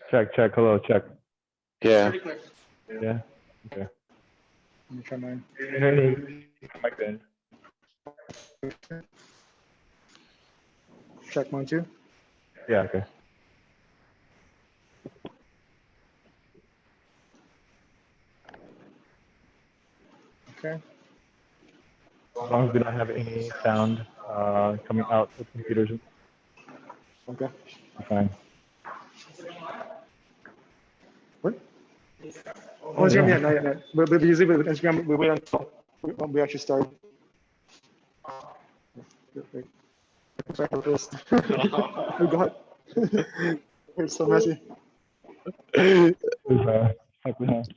Check, check. Hello, check. Yeah. Yeah. Okay. Let me try mine. Mic then. Check mine too. Yeah. Okay. Okay. As long as we don't have any sound coming out of the computers, Okay. we're fine. What? Oh, Instagram, yeah, no. But usually with Instagram, we wait until we actually start. Wait. Sorry for this. Oh God. It's so messy. Fuck we have.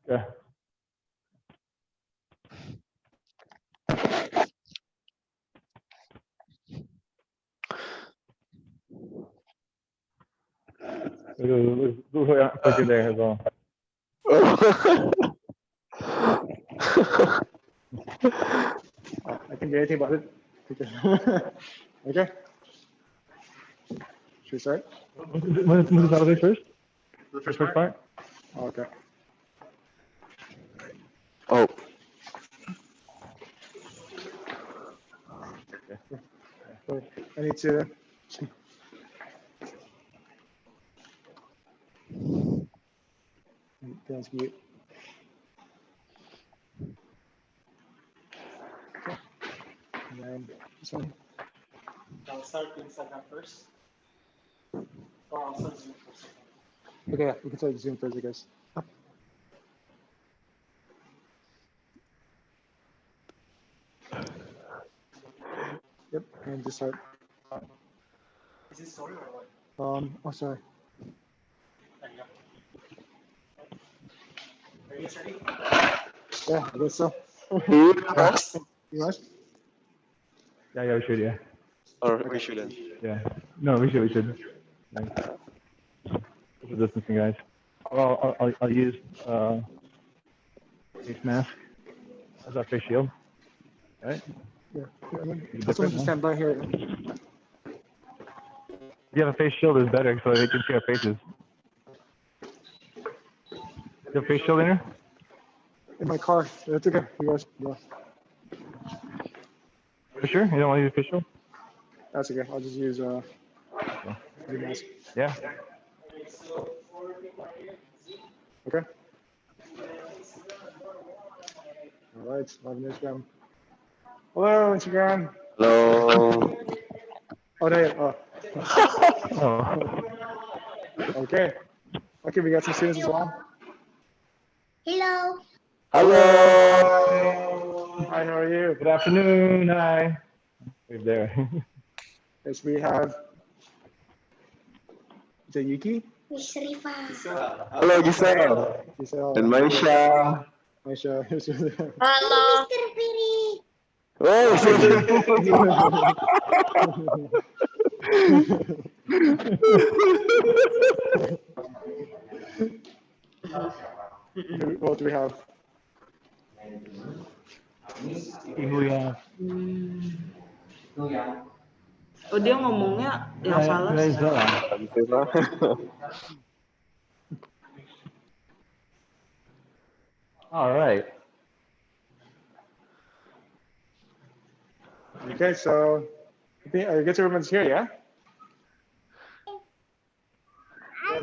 Yeah. Look at there as well. I can do anything about it. Okay. Should we start? What is out of there first? The first part? Oh, okay. Oh. So I need to. That's mute. Okay. And then this one. I'll start Instagram first. Or I'll start Zoom first. Okay, yeah, we can start Zoom first, I guess. Yep, and just start. Is this story or what? Oh, sorry. There you go. Are you guys ready? Yeah, I guess so. You want? Yeah, we should, yeah. Or we shouldn't. Yeah. No, we should. Social distancing, guys. Well, I'll use face mask as our face shield. Right? Yeah. Someone just stand by here. If you have a face shield, it's better so they can see our faces. You have a face shield in here? In my car. That's okay. You guys. Yeah. For sure? You don't want to use a face shield? That's okay. I'll just use the mask. Yeah. Okay. All right. Live on Instagram. Hello, Instagram. Hello. Oh, there. Oh. Oh. Okay. Okay, we got some students as well. Hello. Hello. Hi, how are you? Good afternoon. Hi. Right there. Yes, we have. Is it Yuki? Miss Rifa. Hello, Giselle. Giselle. And Maisha. Maisha. Halo. Mr. Piri. Oh, What do we have? Ibuya. Oh, dia ngomongnya yang salah. All right. Okay, so I guess everyone's here, yeah?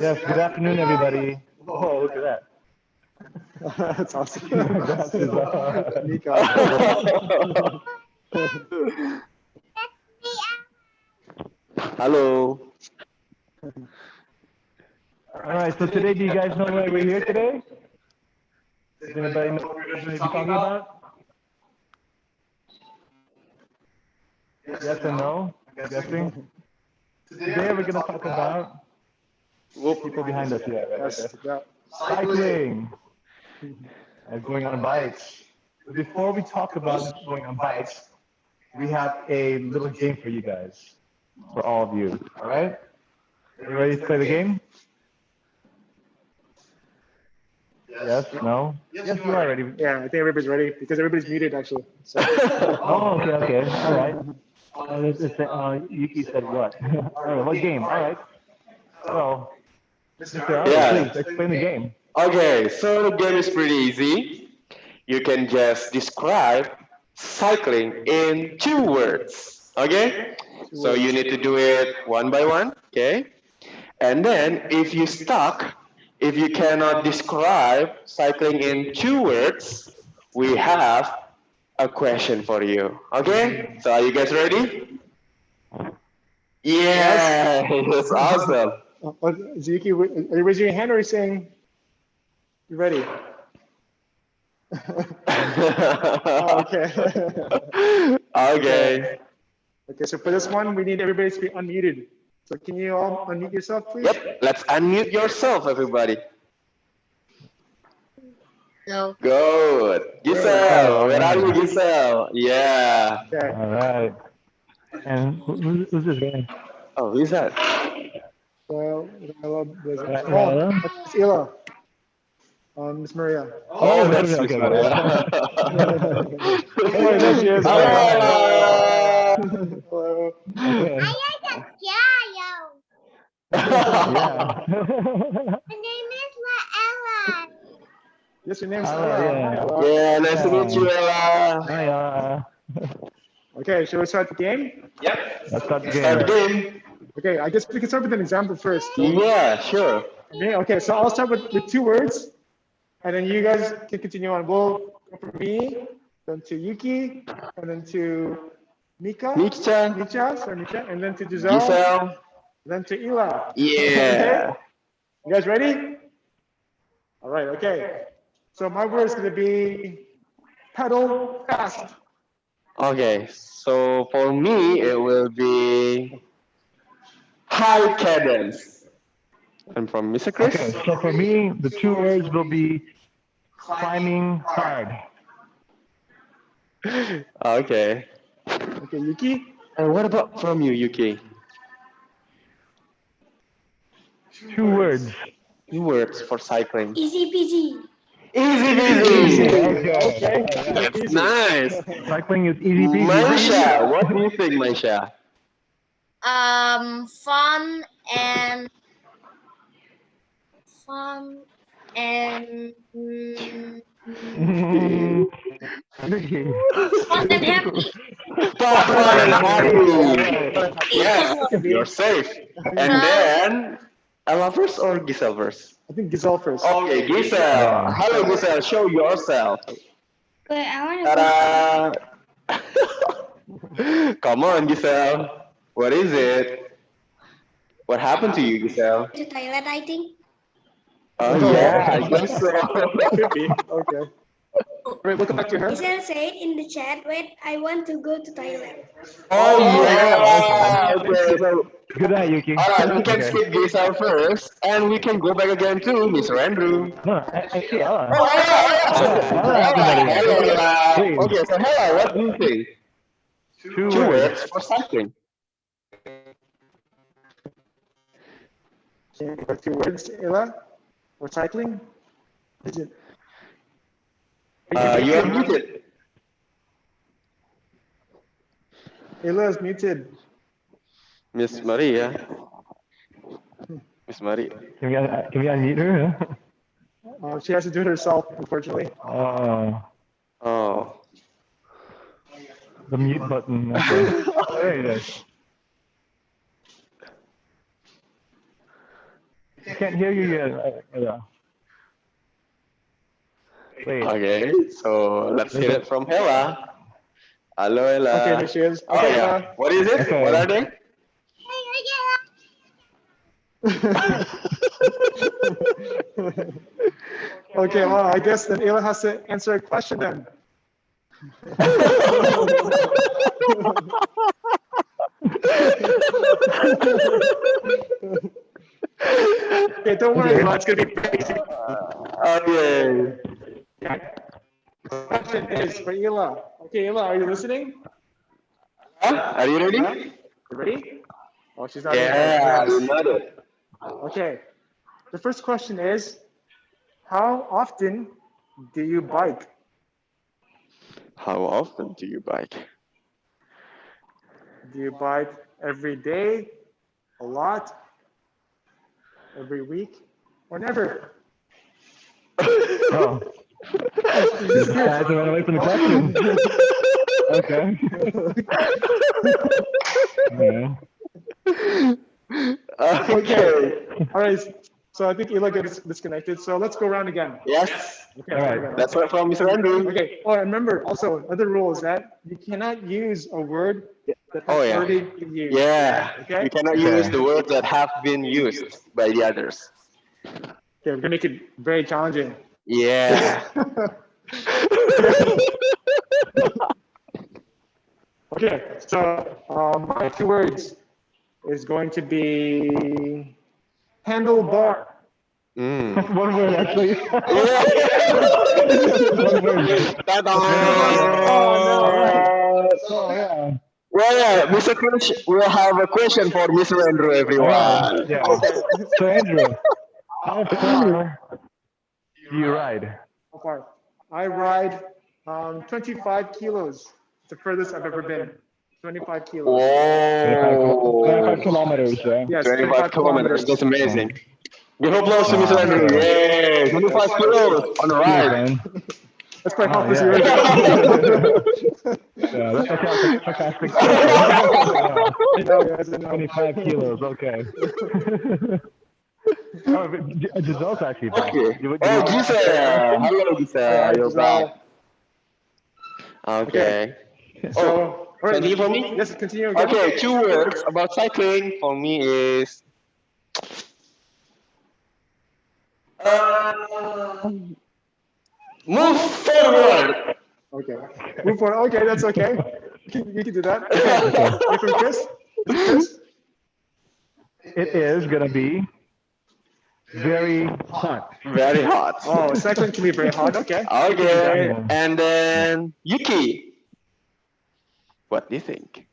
Yes, good afternoon, everybody. Oh, look at that. That's awesome. Glasses on. Mika. Hello. All right, so today, do you guys know why we're here today? Does anybody know what we're going to be talking about? Yes and no? I'm guessing. Today we're going to talk about people behind us. Yeah, right, Yes, yeah. cycling and going on bikes. But before we talk about going on bikes, we have a little game for you guys, for all of you. All right? Are you ready to play the game? Yes? No? Yes, you are ready. Yeah, I think everybody's ready because everybody's muted actually. So. Oh, okay. All right. Yuki said what? All right, what game? All right. So, Mr. Aldo, Yeah. please explain the game. Okay, so the game is pretty easy. You can just describe cycling in 2 words. Okay? So you need to do it one by one. Okay? And then if you cannot describe cycling in 2 words, we have a question for you. Okay? So are you guys ready? Yeah, that's awesome. Yuki, are you raising your hand or are you saying you ready? Oh, okay. Okay. Okay, so for this one, we need everybody to be unmuted. So can you all unmute yourself, please? Yep. Let's unmute yourself, everybody. Hello. Good. Giselle, where are you, Giselle? Yeah. Okay. All right. And who's this guy? Oh, who's that? Well, Hello? it's Ila. Miss Maria. Oh, that's okay, Miss okay. Maria. Oh, there she is. Hello. Hello. Okay. Yeah. My name is Ella. Yes, your name's Hello, Ella. yeah. Ella. Yeah, nice to meet you, Ella. Hi, Okay, shall we start the game? let's start the Start the game. game. Okay, I guess we can start with an example first. Yeah, sure. Okay, so I'll start with 2 words, and then you guys can continue on. We'll go from me, then to Yuki, and then to Mika, Micha, Mika, and then to Giselle, Giselle. then to Ila. Yeah. Okay? You guys ready? All right, okay. So my word is going to be pedal fast. Okay, so for me, it will be high cadence. And from Mr. Chris? Okay, so for me, the 2 words will be climbing hard. Okay. Okay, Yuki? And what about from you, Yuki? 2 words. 2 words for cycling. Easy peasy. Easy peasy. Okay. That's nice. Cycling is easy peasy. Maisha, what do you think, Maisha? Fun and fun and fun and happy. Fun and happy. Yes, you're safe. And then, Ella first or Giselle first? I think Giselle first. Okay, Giselle. Hello, Giselle. Show yourself. Wait, I want to Ta-da! Come on, Giselle. What is it? What happened to you, Giselle? go to toilet, I think. Oh, yeah, I guess so. Could be. Okay. All right, we'll come back to her. Giselle said in the chat, wait, I want to go to toilet. Oh, yeah. Okay, so, Good night, Yuki. all right, we can Okay. skip Giselle first, and we can go back again to Mr. Andrew. No, I see Ella. Hello. Okay, so hello, what do you think? 2 2 words. words for cycling. Okay, got 2 words, Ella, for cycling. Is it? You are muted. Ella is muted. Miss Maria. Miss Maria. Can we unmute her? She has to do it herself, unfortunately. Oh. The mute button. Okay. There it is. I can't hear you yet. Wait. Okay, so let's hear it from Hela. Hello, Hela. Okay, there she is. Oh, Okay, yeah. What is it? Okay. What are they? Okay, well, I guess then Ella has to answer a question then. Okay, don't worry, Ella, it's gonna be crazy. Okay. The question is for Ella. Okay, Ella, are you listening? Are you ready? You ready? Oh, she's not. Yeah, Yes. you know it. Okay. The first question is, how often do you bike? How often do you bike? Do you bike every day, a lot, every week, or never? Oh, you decided to run away from the question. Okay. Yeah. Okay. All right. So I think Eli gets disconnected. So let's go around again. Yes. Okay. All right. That's what from Mr. Andrew. Okay. Oh, remember also another rule is that you cannot use a word that has Oh, yeah. already been used. Yeah. Okay. You cannot use the words that have been used by the others. Okay, we're gonna make it very challenging. Yeah. Okay, so my 2 words is going to be handlebar. Mm. One word, actually. Yeah. One word. Ta-da! Oh, yeah. Well, yeah, Mr. Krish will have a question for Mr. Andrew, All right. everyone. Yeah. Okay. So, Andrew, how far do you ride? How far? I ride 25 kilos. It's the furthest I've ever been. 25 kilos. 25 Whoa. kilometers, yeah. Yes, 25 kilometers. That's amazing. Give applause to Mr. Wow. Andrew. Yay! 25 kilos on the Jeez, ride. man. Let's play Oh, half this yeah. year. Yeah, that's a sarcastic. No, yes, no. 25 kilos, okay. Oh, but Giselle's actually back. Okay. You Oh, want to ask Giselle. Hello, Giselle. You're back. Okay. So, Oh, all right. continue for me? Yes, continue again. Okay, 2 words about cycling for me is move forward. Okay. Move forward. Okay, that's okay. You can do that. Okay. And from Chris? Chris? It is going to be very hot. Very hot. Oh, cycling can be very hard. Okay. Okay, Yeah. and then Yuki. What do you think?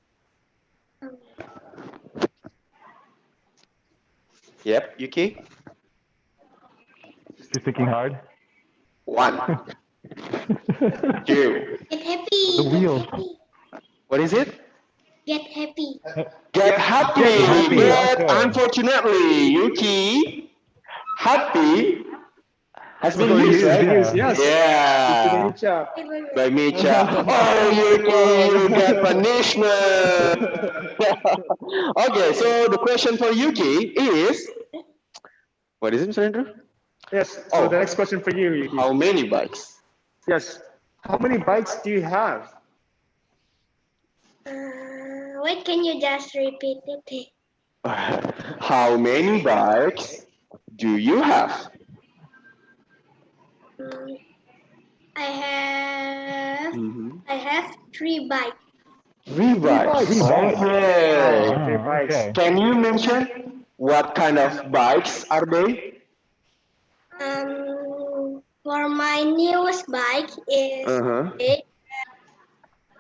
Yep, Yuki. She's thinking hard. 1, 2. Get happy. The Get wheels. happy. What is it? Get happy. Get happy. happy, But okay. unfortunately, Yuki, happy has been Oh, used, yeah. right? Yes. Yeah. Good job. By Micha. Oh, Yuki, you get punishment. Okay, so the question for Yuki is, what is it, Mr. Andrew? Yes. So Oh. the next question for you, Yuki. How many bikes? Yes. How many bikes do you have? Wait, can you just repeat it? How many bikes do you have? I have 3 bikes. 3 bikes. bikes. Okay. Okay, bikes. Okay. Can you mention what kind of bikes are they? For my newest bike is Uh-huh. big.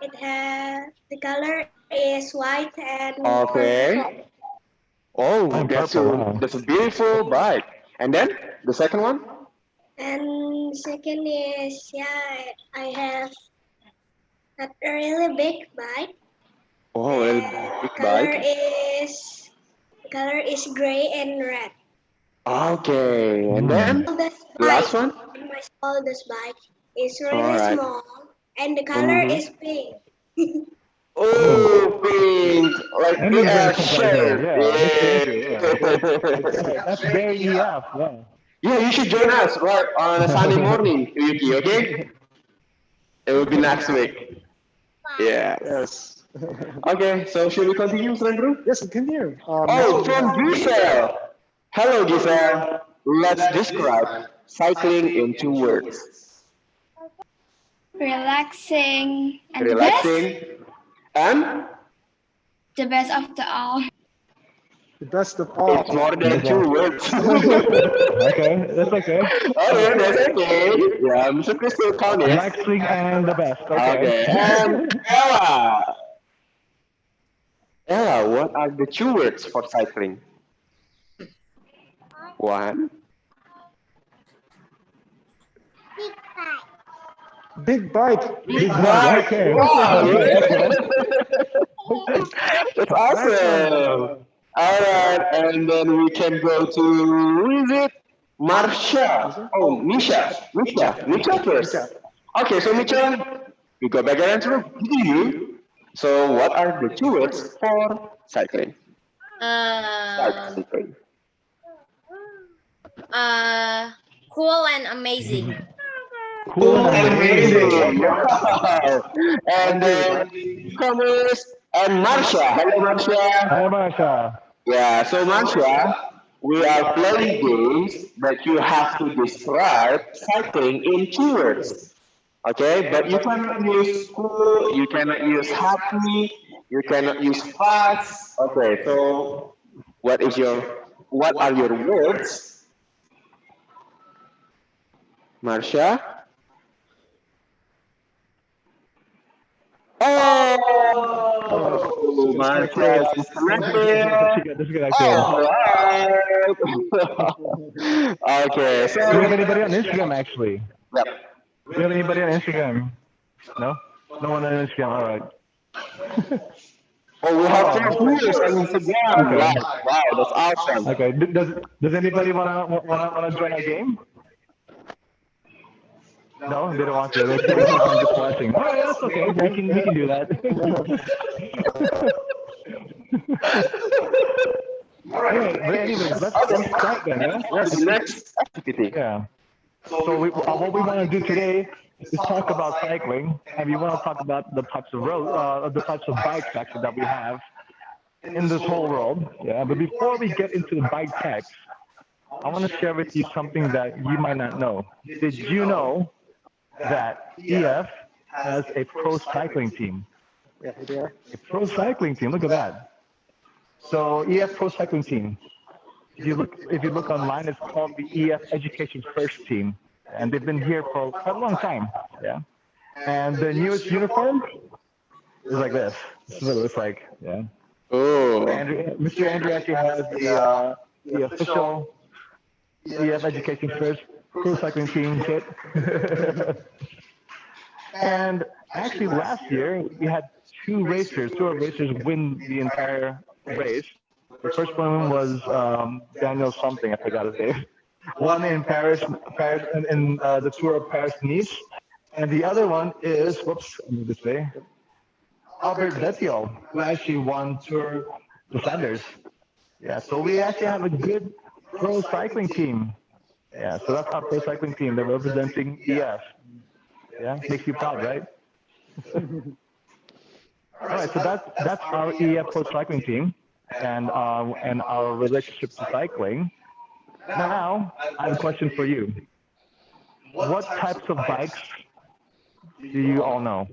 It has the color is white and Okay. Oh, I'm that's purple, a wow. that's a beautiful bike. And then the second one? And second is I have not a really big bike. Oh, a big bike. The color is gray and red. Okay. And then Oldest the last bike, one? my oldest bike is really Alright. small and the color Mhm. is pink. Oh, pink, like Andrew's very EF simple, shirt. yeah. That's very EF, yeah. Yeah, you should join us right on a Sunday morning, Yuki. Okay? It will be next week. Yeah. Yes. Okay. So should we continue, Mr. Andrew? Yes, continue. Oh, from Giselle. Hello, Giselle. Let's describe cycling in 2 words. Relaxing and Relaxing and the best of the all. The best of all. it's more than 2 words. Okay, that's okay. Okay, that's okay. Yeah, Mr. Chris will count it. Relaxing and the best. Okay. Okay, and Ella. Ella, what are the 2 words for cycling? 1. Big bike. Big bike. Okay. Wow. That's awesome. All right, and then we can go to, who is it? Marsha. Oh, Misha first. Okay, so Misha, we go back and answer to you. So, what are the two words for cycling? Um, Cycling. cool and amazing. Cool and amazing. Wow. And then Thomas and Marsha. Hello, Marsha. Hi, Marsha. Yeah, so Marsha, we are playing games that you have to describe cycling in two words. Okay, but you cannot use cool, you cannot use happy, you cannot use fast. Okay, so what are your words, Marsha? Oh, Marsha is disconnected. She got disconnected. All right. Okay, Do you have so anybody on Instagram, actually? yep. Do you have anybody on Instagram? No? No one on Instagram, all right. Oh, we have followers on Instagram. Okay. Wow, that's awesome. Okay, does anybody wanna join our game? No, they don't want to. They're just watching. All right, that's okay. We can do that. All right, but anyways, let's start then. Yeah? What's the next activity? Yeah. So what we want to do today is talk about cycling, and we want to talk about the types of the types of bikes actually that we have in this whole world. Yeah. But before we get into the bike types, I want to share with you something that you might not know. Did you know that EF has a pro cycling team? Yeah, here they are. A pro cycling team. Look at that. So EF Pro Cycling Team. If you look online, it's called the EF Education First Team, and they've been here for quite a long time. Yeah. And the newest uniform is like this. This is what it looks like. Yeah. Oh, Mr. Andrew actually has the official EF Education First Pro Cycling Team kit. And actually, last year we had two of our racers win the entire race. The first one was Daniel something, I forgot his name. One in Paris in the Tour of Paris-Nice, and the other one is Albert Vettiol, who actually won Tour de Flanders. Yeah, so we actually have a good pro cycling team. Yeah, so that's our pro cycling team. They're representing EF. Yeah, makes you proud, right? All right, so that's our EF Pro Cycling team and our relationship to cycling. Now, I have a question for you. What types of bikes do you all know?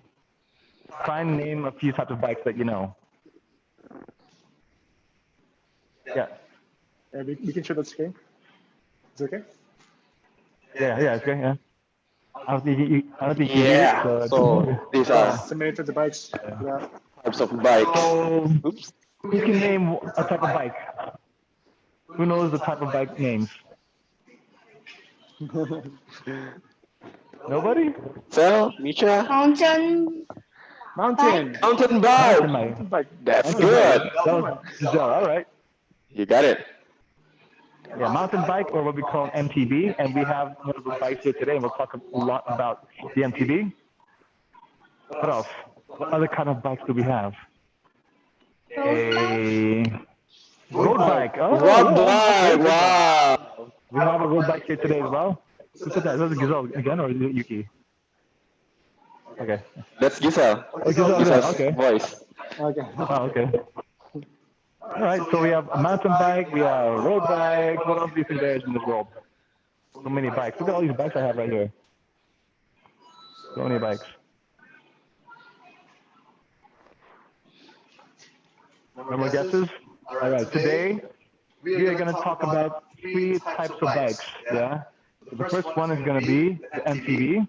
Try and name a few types of bikes that you know. Yeah. We can show that screen. Is it okay? Yeah, it's okay, yeah. I don't think you yeah. do it, So these are Similar to the bikes. Yeah. types of bikes. So, Oops. who can name a type of bike? Who knows the type of bike names? Nobody? So, Misha, Mountain. Mountain. mountain bike. Mountain bike. That's good. That was Giselle, all right. You got it. Yeah, mountain bike, or what we call an MTB, and we have one of those bikes here today, and we'll talk a lot about the MTB. What else? What other kind of bikes do we have? A road bike. Oh, Road bike. Wow. we have a road bike here today as well. Who's that? Is that Giselle again, or is it Yuki? Okay. That's Giselle. Oh, Giselle, Giselle's okay. voice. Okay. Oh, okay. All right, so we have a mountain bike, we have a road bike. What else do you think there is in this world? So many bikes. Look at all these bikes I have right here. So many bikes. No more guesses? All right, today we are going to talk about 3 types of bikes. Yeah. So the first one is going to be the MTB.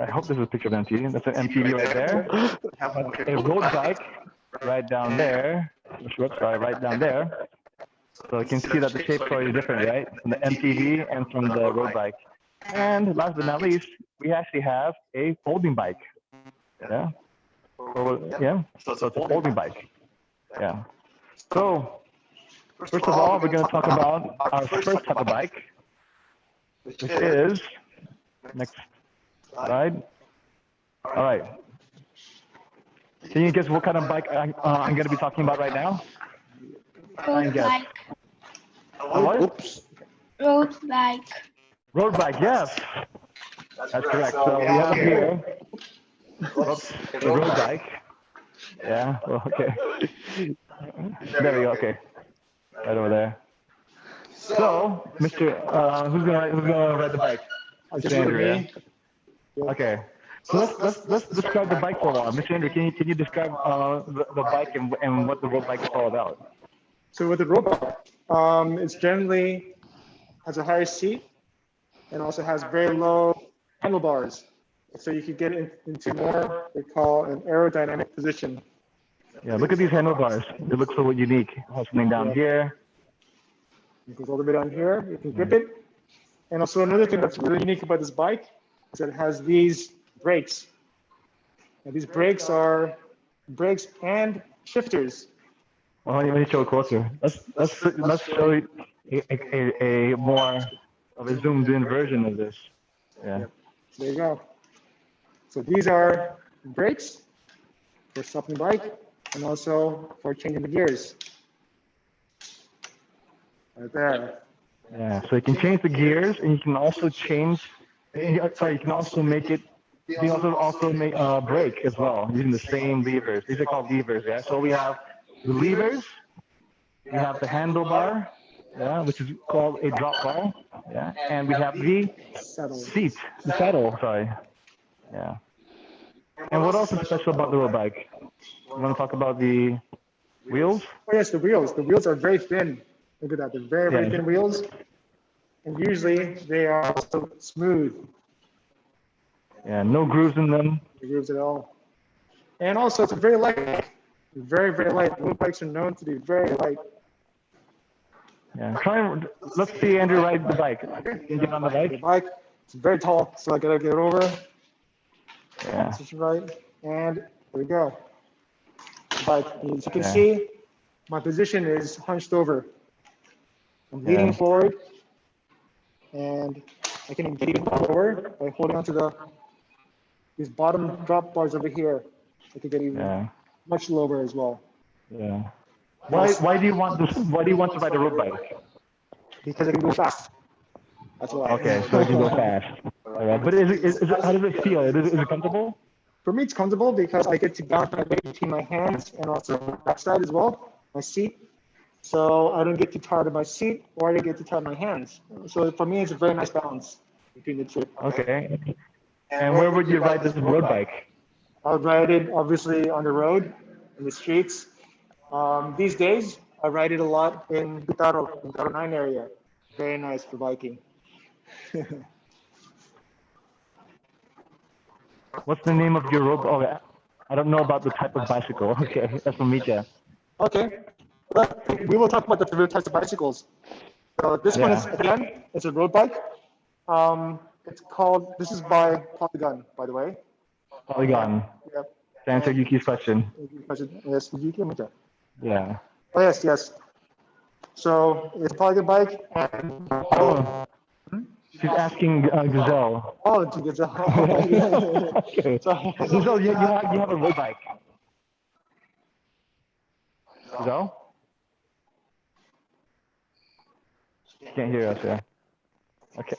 I hope this is a picture of MTB. That's an MTB right there. A road bike right down there. Sorry, right down there. So you can see that the shape's already different, right? From the MTB and from the road bike. And last but not least, we actually have a folding bike. Yeah. Yeah. So it's a folding bike. Yeah. So first of all, we're going to talk about our first type of bike, which is next slide. All right. Can you guess what kind of bike I'm going to be talking about right now? Road guess. bike. What? Oops. Road bike. Road bike, yes. That's correct. So we have here whoops, the road bike. Yeah, well, okay. There we go, okay. Right over there. So, Mr. Who's gonna ride the bike? Mr. Andrew, yeah? Okay. So let's describe the bike for a while. Mr. Andrew, can you describe the bike and what the road bike is all about? So with the road bike, it's generally has a higher seat and also has very low handlebars. So you could get into more they call an aerodynamic position. Yeah, look at these handlebars. They look so unique. Something down here. You can go a little bit down here, you can grip it. And also another thing that's really unique about this bike is that it has these brakes. And these brakes are brakes and shifters. Well, let me show it closer. Let's show a more of a zoomed in version of this. Yeah. There you go. So these are brakes for stopping the bike and also for changing the gears. Right there. Yeah. So you can change the gears, and you can also change. Sorry, you can also make it. You can also make brake as well using the same levers. These are called levers. Yeah. So we have the levers. We have the handlebar. Yeah, which is called a drop bar. Yeah. And we have the seat, the saddle. Sorry. Yeah. And what else is special about the road bike? You want to talk about the wheels? Oh yes, the wheels. The wheels are very thin. Look at that. They're very, very thin wheels. And usually they are also smooth. Yeah, no grooves in them. No grooves at all. And also it's very light. Very, very light. Road bikes are known to be very light. Yeah, let's see Andrew ride the bike. Can you get on the bike? The bike, it's very tall, so I gotta get over. Yeah. Position right, and there we go. Bike. As you can see, my position is hunched over. I'm leaning forward, and I can get even lower by holding onto these bottom drop bars over here. I can get even much lower as well. Yeah. Why do you want this? Why do you want to ride a road bike? Because I can go fast. That's why. Okay, so you can go fast. All right. But is it, how does it feel? Is it comfortable? For me, it's comfortable because I get to bounce my weight between my hands and also backside as well, my seat. So I don't get too tired of my seat or I don't get too tired of my hands. So for me, it's a very nice balance between the two. Okay. And where would you ride this road bike? I would ride it obviously on the road, in the streets. These days, I ride it a lot in Bintaro 9 area. Very nice for biking. What's the name of your road? Oh, I don't know about the type of bicycle. Okay, that's from Mija. Okay. Well, we will talk about the different types of bicycles. So this one is, again, it's a road bike. It's called, this is by Polygon, by the way. Polygon. Yep. To answer Yuki's question. Yes, Yuki or Mija? Yeah. Oh, yes. So it's a Polygon bike. And, she's asking Gazelle. Oh, it's a Gazelle. Okay. Gazelle, you have a road bike. Gazelle? She can't hear us, yeah. Okay.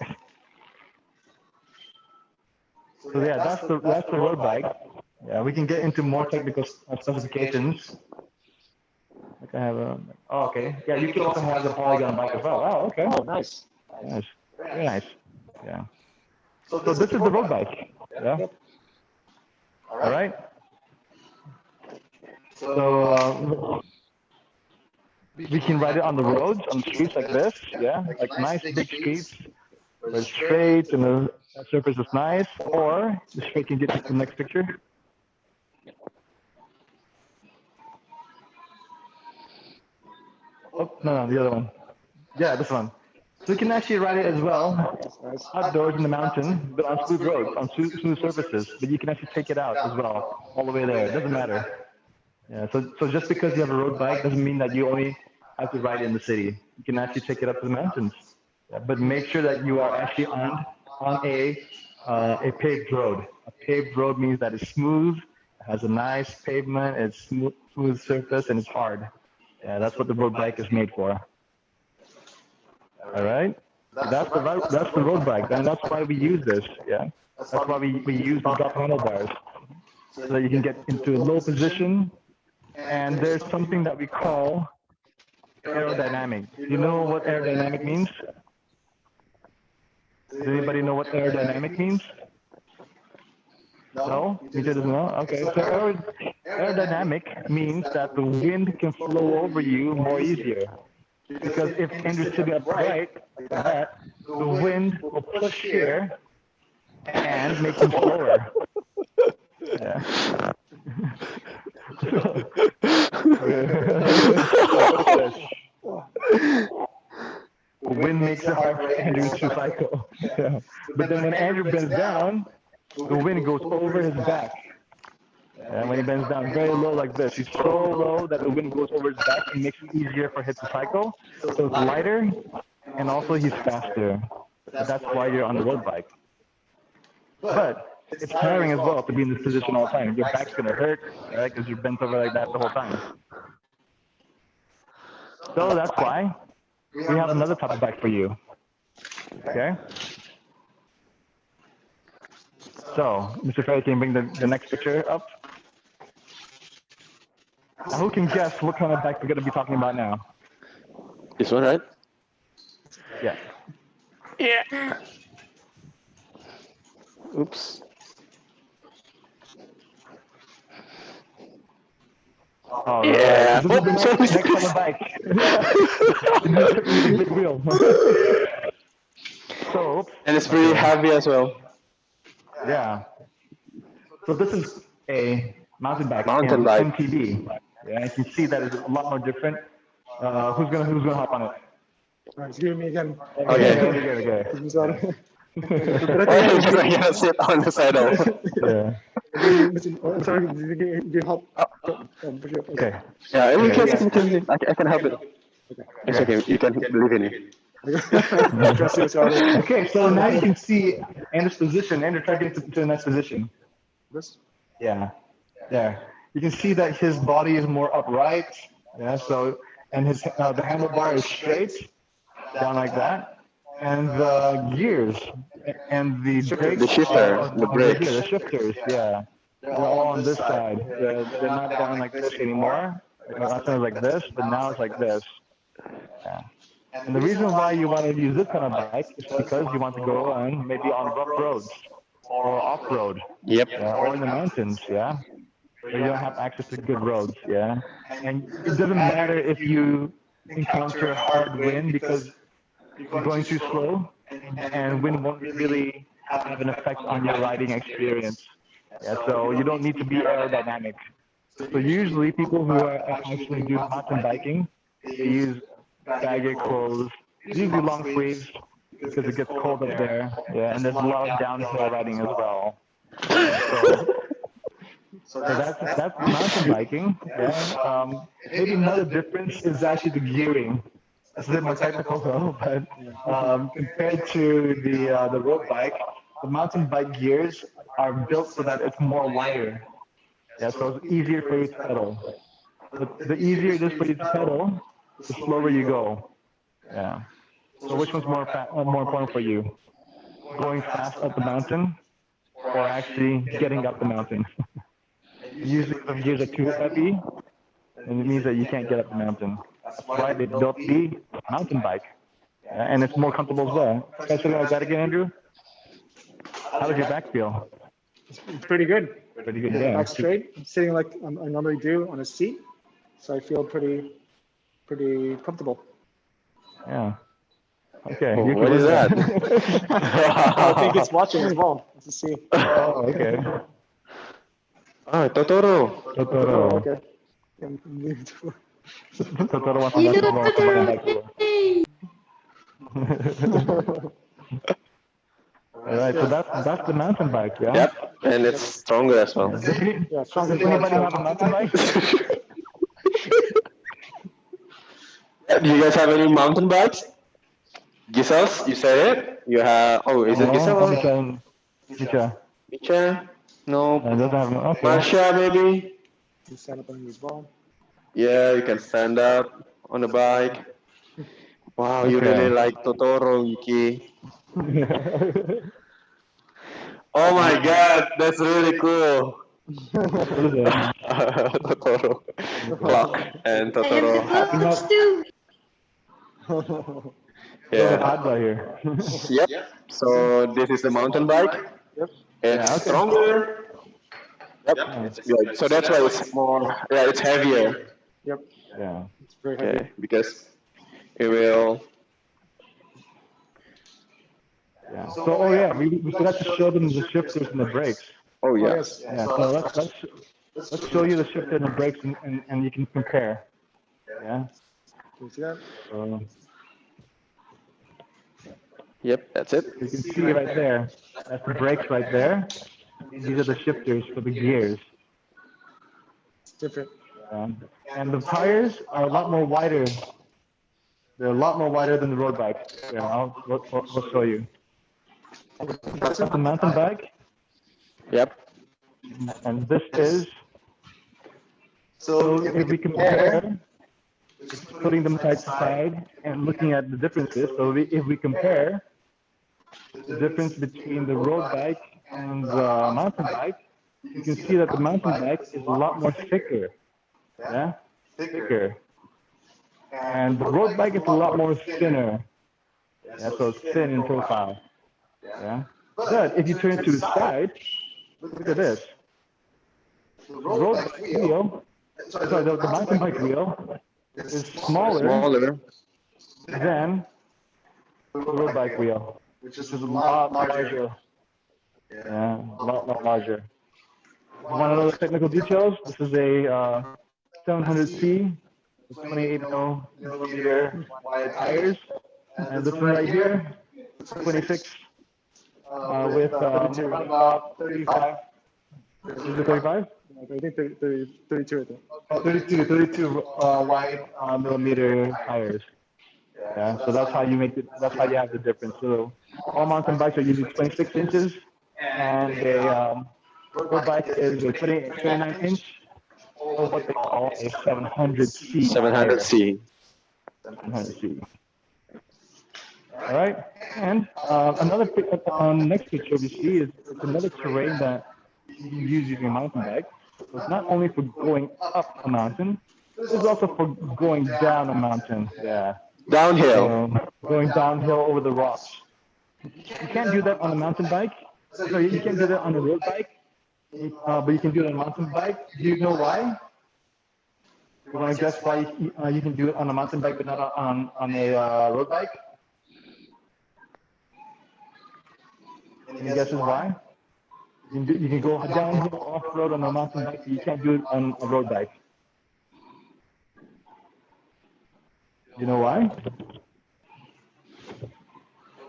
So yeah, that's the road bike. Yeah, we can get into more technical specifications. Like I have a. Oh, okay. Yeah, you can also have the Polygon bike as well. Oh, okay. Oh, nice. Nice. Very nice. Yeah. So this is the road bike. Yeah. All right. So we can ride it on the roads, on the streets like this. Yeah, like nice big streets where it's straight and the surface is nice. Or the straight can get to the next picture. Oh no, the other one. Yeah, this one. So we can actually ride it as well outdoors in the mountain, but on smooth roads, on smooth surfaces. But you can actually take it out as well, all the way there. It doesn't matter. Yeah. So just because you have a road bike doesn't mean that you only have to ride it in the city. You can actually take it up to the mountains. Yeah, but make sure that you are actually on a paved road. A paved road means that it's smooth, has a nice pavement, it's smooth surface, and it's hard. Yeah, that's what the road bike is made for. All right, that's the road bike, and that's why we use this. Yeah, that's why we use the drop handlebars, so that you can get into a low position. And there's something that we call aerodynamic. You know what aerodynamic means? Does anybody know what aerodynamic means? No? You doesn't know? Okay. So aerodynamic means that the wind can flow over you more easier. Because if Andrew's sitting upright like that, the wind will push here and make him slower. Yeah. The wind makes it hard for Andrew to cycle. Yeah. But then when Andrew bends down, the wind goes over his back. And when he bends down very low like this, he's so low that the wind goes over his back and makes it easier for him to cycle. So it's lighter, and also he's faster. That's why you're on the road bike. But it's tiring as well to be in this position all the time. Your back's going to hurt, right? Because you're bent over like that the whole time. So that's why we have another type of bike for you. Okay? So, Mr. Ferry, can you bring the next picture up? Now, who can guess what kind of bike we're going to be talking about now? This one, right? Yeah. Yeah. Oops. Oh, yeah. This is the next type of bike. This is big wheel. So, and it's pretty heavy as well. Yeah. So this is a mountain bike. Mountain bike. MTB. Yeah, you can see that it's a lot more different. Who's gonna hop on it? All right, excuse me again. Okay. I'm just gonna sit on the saddle. Yeah. I'm sorry, do you help? Okay. Yeah, I can help it. It's okay, you can believe in me. Okay, so now you can see Andrew's position. Andrew, try to get to the next position. This? Yeah. There. You can see that his body is more upright. Yeah. So, and his the handlebar is straight down like that, and the gears and the brakes, the shifter, the brakes, the shifters. Yeah. They're all on this side. They're not down like this anymore. Last time it was like this, but now it's like this. Yeah. And the reason why you want to use this kind of bike is because you want to go on maybe on rough roads or off-road. Yep. Or in the mountains, yeah. Where you don't have access to good roads, yeah. And it doesn't matter if you encounter hard wind because you're going too slow, and wind won't really have an effect on your riding experience. Yeah, so you don't need to be aerodynamic. So usually people who actually do mountain biking, they use baggy clothes, usually long sleeves because it gets cold up there. Yeah, and there's a lot of downhill riding as well. So that's mountain biking. Yeah. Maybe another difference is actually the gearing. It's a bit more technical though, but compared to the road bike, the mountain bike gears are built so that it's more lighter. Yeah, so it's easier for you to pedal. The easier it is for you to pedal, the slower you go. Yeah. So which one's more important for you? Going fast up the mountain, or actually getting up the mountain? Usually the gears are too heavy, and it means that you can't get up the mountain. That's why they built the mountain bike. Yeah, and it's more comfortable as well. Can I say like that again, Andrew? How does your back feel? It's pretty good. Pretty good, yeah. Back straight. I'm sitting like I normally do on a seat, so I feel pretty comfortable. Yeah. Okay. Oh, what is that? I think it's watching as well. Let's see. Oh, okay. Ah, Totoro. Totoro. Okay. Totoro wants to back. All right, so that's the mountain bike, yeah? Yep, and it's stronger as well. Does any- Yeah, does stronger anybody than have a mountain bike? Do you guys have any mountain bikes? Giselle, you said it. You have. Oh, is it Giselle? I'm or saying, Misha. Micha? No. Doesn't have, okay. Marsha, maybe. You stand up on you as well. Yeah, you can stand up on the bike. Wow, you Okay. really like Totoro, Yuki. Oh my God, that's really cool. What is it? Totoro clock and I have the Totoro hat. clothes too. There's a Yeah. hot right here. Yep. So this is the mountain bike. Yep. It's Yeah, okay. stronger. Yep. It's good. So that's why it's more. Yeah, it's heavier. Yep. Yeah. It's very heavy. Okay, because it will. Yeah. So, oh yeah, we forgot to show them the shifters and the brakes. Oh Oh, yeah. yes. Yeah. So let's show you the shifter and the brakes, and you can compare. Yeah. Can you see that? So Yep. That's it. you can see right there. That's the brakes right there. These are the shifters for the gears. It's different. And the tires are a lot more wider. They're a lot more wider than the road bike. Yeah, we'll show you. That's the mountain bike, Yep. and this is. So if we compare, just putting them side to side and looking at the differences. So if we compare the difference between the road bike and the mountain bike, you can see that the mountain bike is a lot more thicker. Yeah, thicker. And the road bike is a lot more thinner. Yeah, so it's thin in profile. Yeah. But if you turn to the side, look at this. The road bike wheel, sorry, the mountain bike wheel is smaller Smaller. than the road bike wheel, which is a lot larger. Yeah, a lot larger. Want to know the technical details? This is a 700C, 28 millimeter wide tires, and this one right here, 26 with about 35. Is it 35? I think 32, I think. Oh, 32 wide millimeter tires. Yeah, so that's how you make it. That's how you have the difference. So all mountain bikes are usually 26 inches, and a road bike is a 29-inch, or what they call a 700C. 700C. 700C. All right, and another next picture we see is another terrain that you can use using a mountain bike. So it's not only for going up a mountain, it's also for going down a mountain. Yeah. Downhill. Going downhill over the rocks. You can't do that on a mountain bike. So you can't do that on a road bike, but you can do it on a mountain bike. Do you know why? You want to guess why you can do it on a mountain bike but not on a road bike? Any guesses why? You can go downhill off-road on a mountain bike, but you can't do it on a road bike. You know why?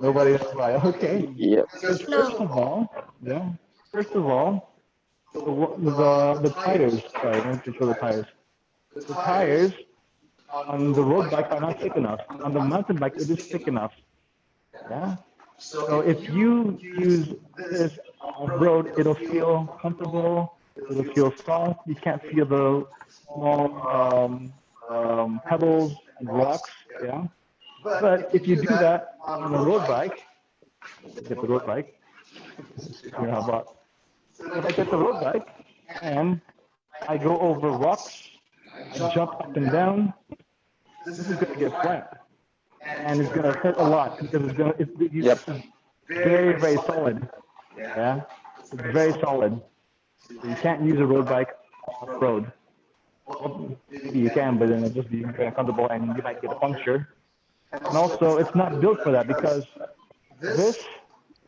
Nobody knows why. Okay. Yep. Because first of all, the tires. Sorry, let me show the tires. The tires on the road bike are not thick enough. On the mountain bike, it is thick enough. Yeah. So if you use this road, it'll feel comfortable. It'll feel soft. You can't feel the small pebbles and rocks. Yeah. But if you do that on a road bike, get the road bike. You know how about? If I get the road bike and I go over rocks, I jump up and down, this is going to get flat. And it's going to hurt a lot because it's very, very solid. Yeah, it's very solid. So you can't use a road bike off-road. Maybe you can, but then it'll just be very uncomfortable and you might get a puncture. And also, it's not built for that because this,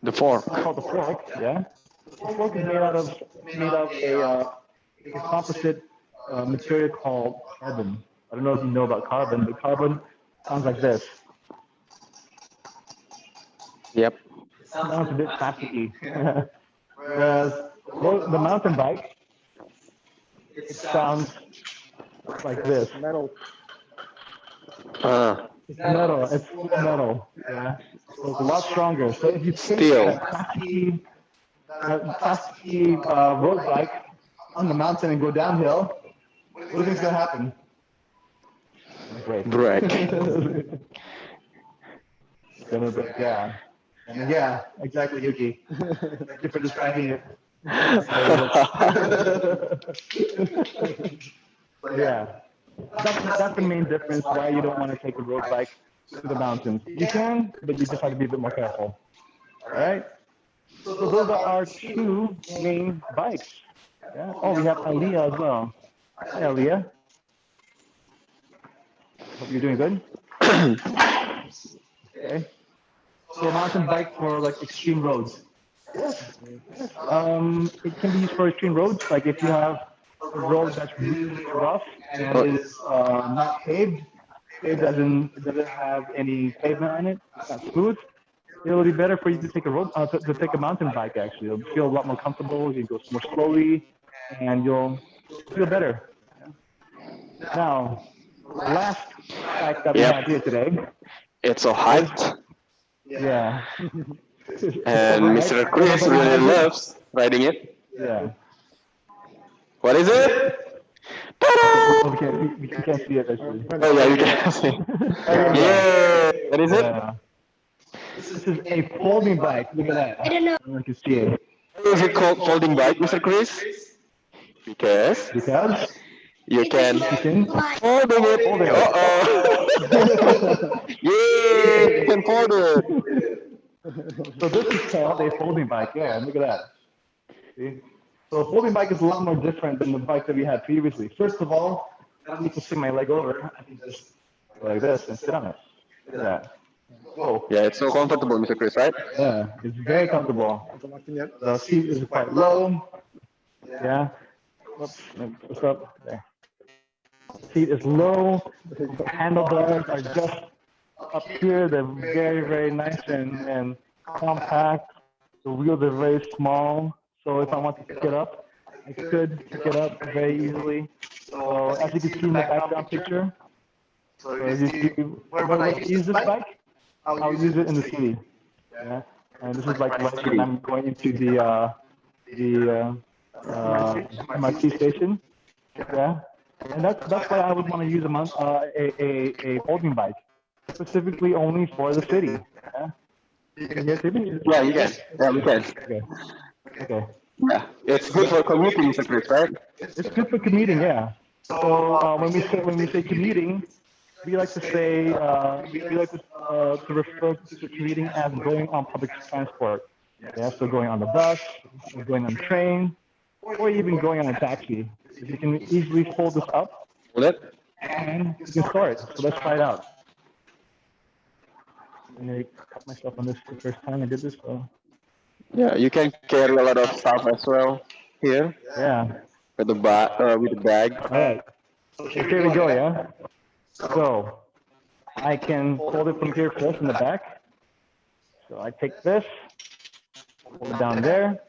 The fork. it's called the fork, yeah. The fork is made out of a composite material called carbon. I don't know if you know about carbon, but carbon sounds like this. Yep. sounds a bit plasticky. Whereas the mountain bike, it sounds like this. Metal. It's metal. It's full metal. Yeah. So it's a lot stronger. So if you take Steel. that plasticky road bike on the mountain and go downhill, what do you think's gonna happen? Great. Break. Gonna break, yeah. And yeah, exactly, Yuki. Thank you for describing it. Yeah. That's the main difference why you don't want to take a road bike to the mountains. You can, but you just have to be a bit more careful. All right? So those are our two main bikes. Yeah. Oh, we have Aliyah as well. Hi, Aliyah. Hope you're doing good. Okay. So mountain bike for like extreme roads. It can be used for extreme roads. Like if you have a road that's really rough and is not paved, it doesn't have any pavement on it, it's not smooth. It'll be better for you to take to take a mountain bike. Actually, you'll feel a lot more comfortable. You go more slowly, and you'll feel better. Now, last fact that we have here today. It's so hyped. Yeah. And Mr. Chris really loves riding it. Yeah. What is it? Ta-da! We can't see it actually. Oh yeah, you can see. Yeah. What is it? Yeah. This is a folding bike. Look at that. I don't know. You can see it. Why is it called folding bike, Mr. Chris? Because Because you can can folding it. Uh-oh. Yeah, you can fold it. so this is called a folding bike. Yeah, look at that. See? So a folding bike is a lot more different than the bike that we had previously. First of all, I don't need to swing my leg over. I can just go like this and sit on it. Look at that. Whoa. Yeah, it's so comfortable, Mr. Chris, right? Yeah, it's very comfortable. Hasn't locked in yet. The seat is quite low. Yeah. Whoops. What's up? There. Seat is low. The handlebars are just up here. They're very, very nice and compact. The wheels are very small. So if I want to pick it up, I could pick it up very easily. So as you can see in the background picture, so as you see, where would I use this bike? I'll use it in the city. Yeah. And this is like when I'm going into the MRT station. Yeah. And that's why I would want to use a folding bike, specifically only for the city. Yeah. You can hear me? Yeah, you can. Yeah, we can. Okay. Okay. Yeah, it's good for commuting, Mr. Chris, right? It's good for commuting, yeah. So when we say commuting, we like to say we like to refer to commuting as going on public transport. Yeah, so going on the bus, or going on the train, or even going on a taxi. You can easily fold this up and you can store it. So let's try it out. I'm gonna cut myself on this the first time I did this. So. Yeah, you can carry a lot of stuff as well here. Yeah. With the bag. All right. So here we go, yeah. So I can fold it from here first in the back. So I take this, hold it down there,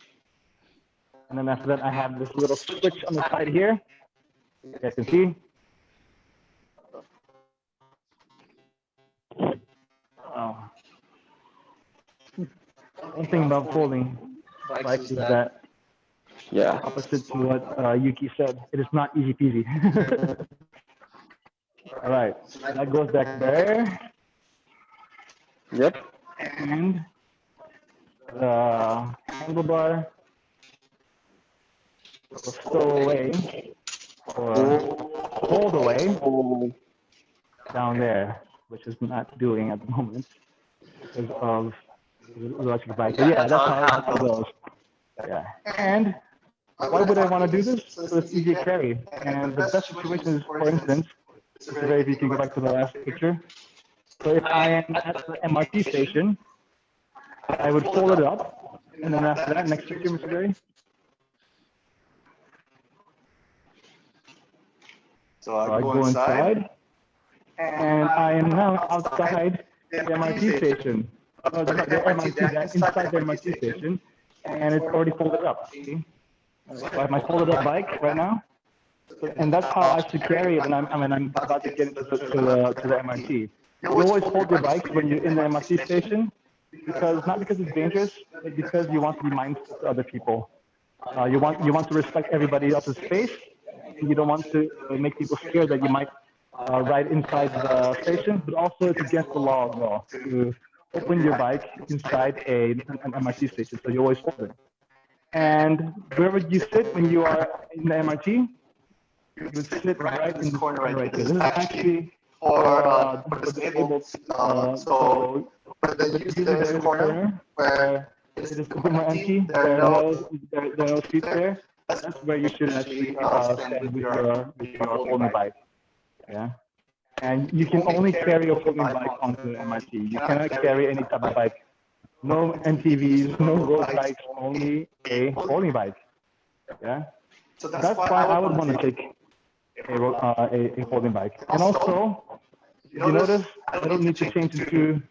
and then after that I have this little switch on the side here. You guys can see. Oh. One thing about folding bikes is that, opposite to what Yuki said, it is not easy peasy. All right, so that goes back there. Yep. And the handlebar will stow away or hold away down there, which is not doing at the moment because of the electric bike. But yeah, that's how it goes. Yeah. And why would I want to do this? So it's easy to carry. And the best situation is, for instance, if you can go back to the last picture. So if I am at the MRT station, I would fold it up, and then after that, next picture, Mr. Gary. So I go inside, and I am now outside the MRT station. no, the MRT, that's inside the MRT station, and it's already folded up. See? So I have my folded up bike right now, and that's how I should carry it when I'm about to get into the MRT. You always hold your bike when you're in the MRT station, because not because it's dangerous, but because you want to be mindful of other people. You want to respect everybody else's space. And you don't want to make people scared that you might ride inside the station, but also it's against the law as well to open your bike inside an MRT station. So you always hold it. And wherever you sit when you are in the MRT, you would sit right in the corner right there. This is actually for the disabled. So usually there is a corner where it is completely empty. There are no seats there. That's where you should actually stand with your folding bike. Yeah. And you can only carry a folding bike onto the MRT. You cannot carry any type of bike. No MTVs, no road bikes, only a folding bike. Yeah. So that's why I would want to take a folding bike. And also, if you notice, I don't need to change into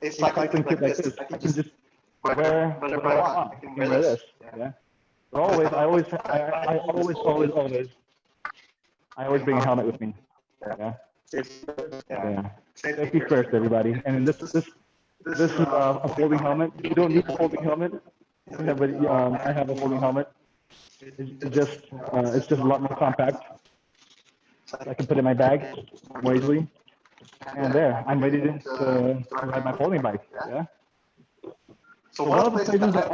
a cycling kit like this. I can just wear whatever I want. I can wear this. Yeah. But always, I always bring a helmet with me. Yeah. Yeah. Safety first, everybody. And this is a folding helmet. You don't need a folding helmet. Yeah, but I have a folding helmet. It's just a lot more compact. I can put it in my bag more easily. And there, I'm ready to ride my folding bike. Yeah. So one of the places that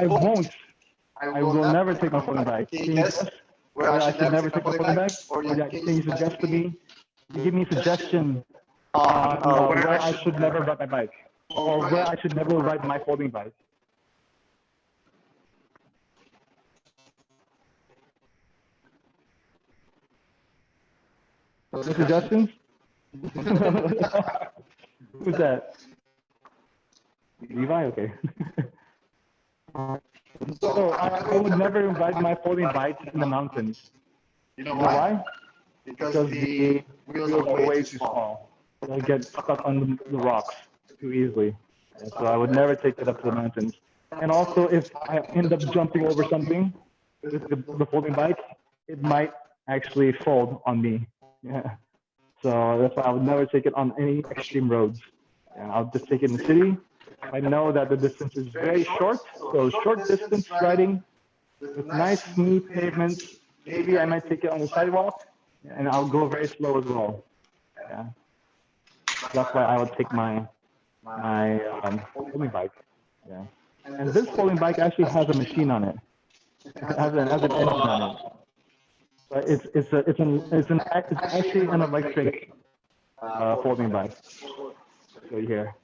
I will never take my folding bike. Can you guess where I should never take my folding bike? Or can you suggest to me? You give me a suggestion on where I should never ride my bike, or where I should never ride my folding bike. No suggestions? Who's that? Levi? Okay. So I would never ride my folding bike in the mountains. You know why? Because the wheels are way too small. They'll get stuck on the rocks too easily. And so I would never take it up to the mountains. And also, if I end up jumping over something with the folding bike, it might actually fold on me. Yeah. So that's why I would never take it on any extreme roads. And I'll just take it in the city. I know that the distance is very short, so short distance riding with nice smooth pavements. Maybe I might take it on the sidewalk, and I'll go very slow as well. Yeah. That's why I would take my folding bike. Yeah. And this folding bike actually has a machine on it. It has an engine on it. But it's actually an electric folding bike. So here.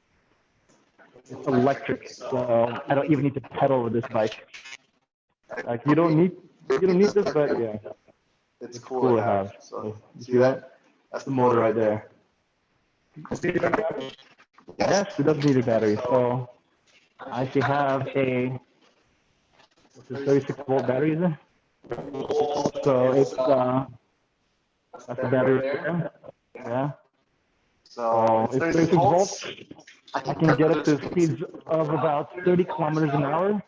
It's electric, so I don't even need to pedal with this bike. Like you don't need this, but yeah, it's cool to have. So you see that? That's the motor right there. Yes, it does need a battery. So I actually have a 36-volt battery in there. So it's that's the battery right there. Yeah. So it's 36 volts. I can get up to speeds of about 30 kilometers an hour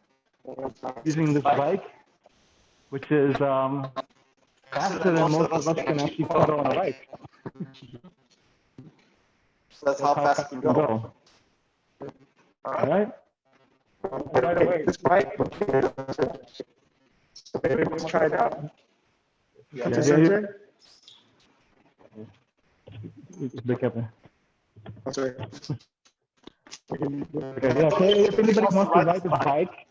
using this bike, which is faster than most of us can actually pedal on a bike. So that's how fast you can go. All right. By the way, this bike, let's try it out. Look up there. That's right. Okay, yeah, so if anybody wants to ride this bike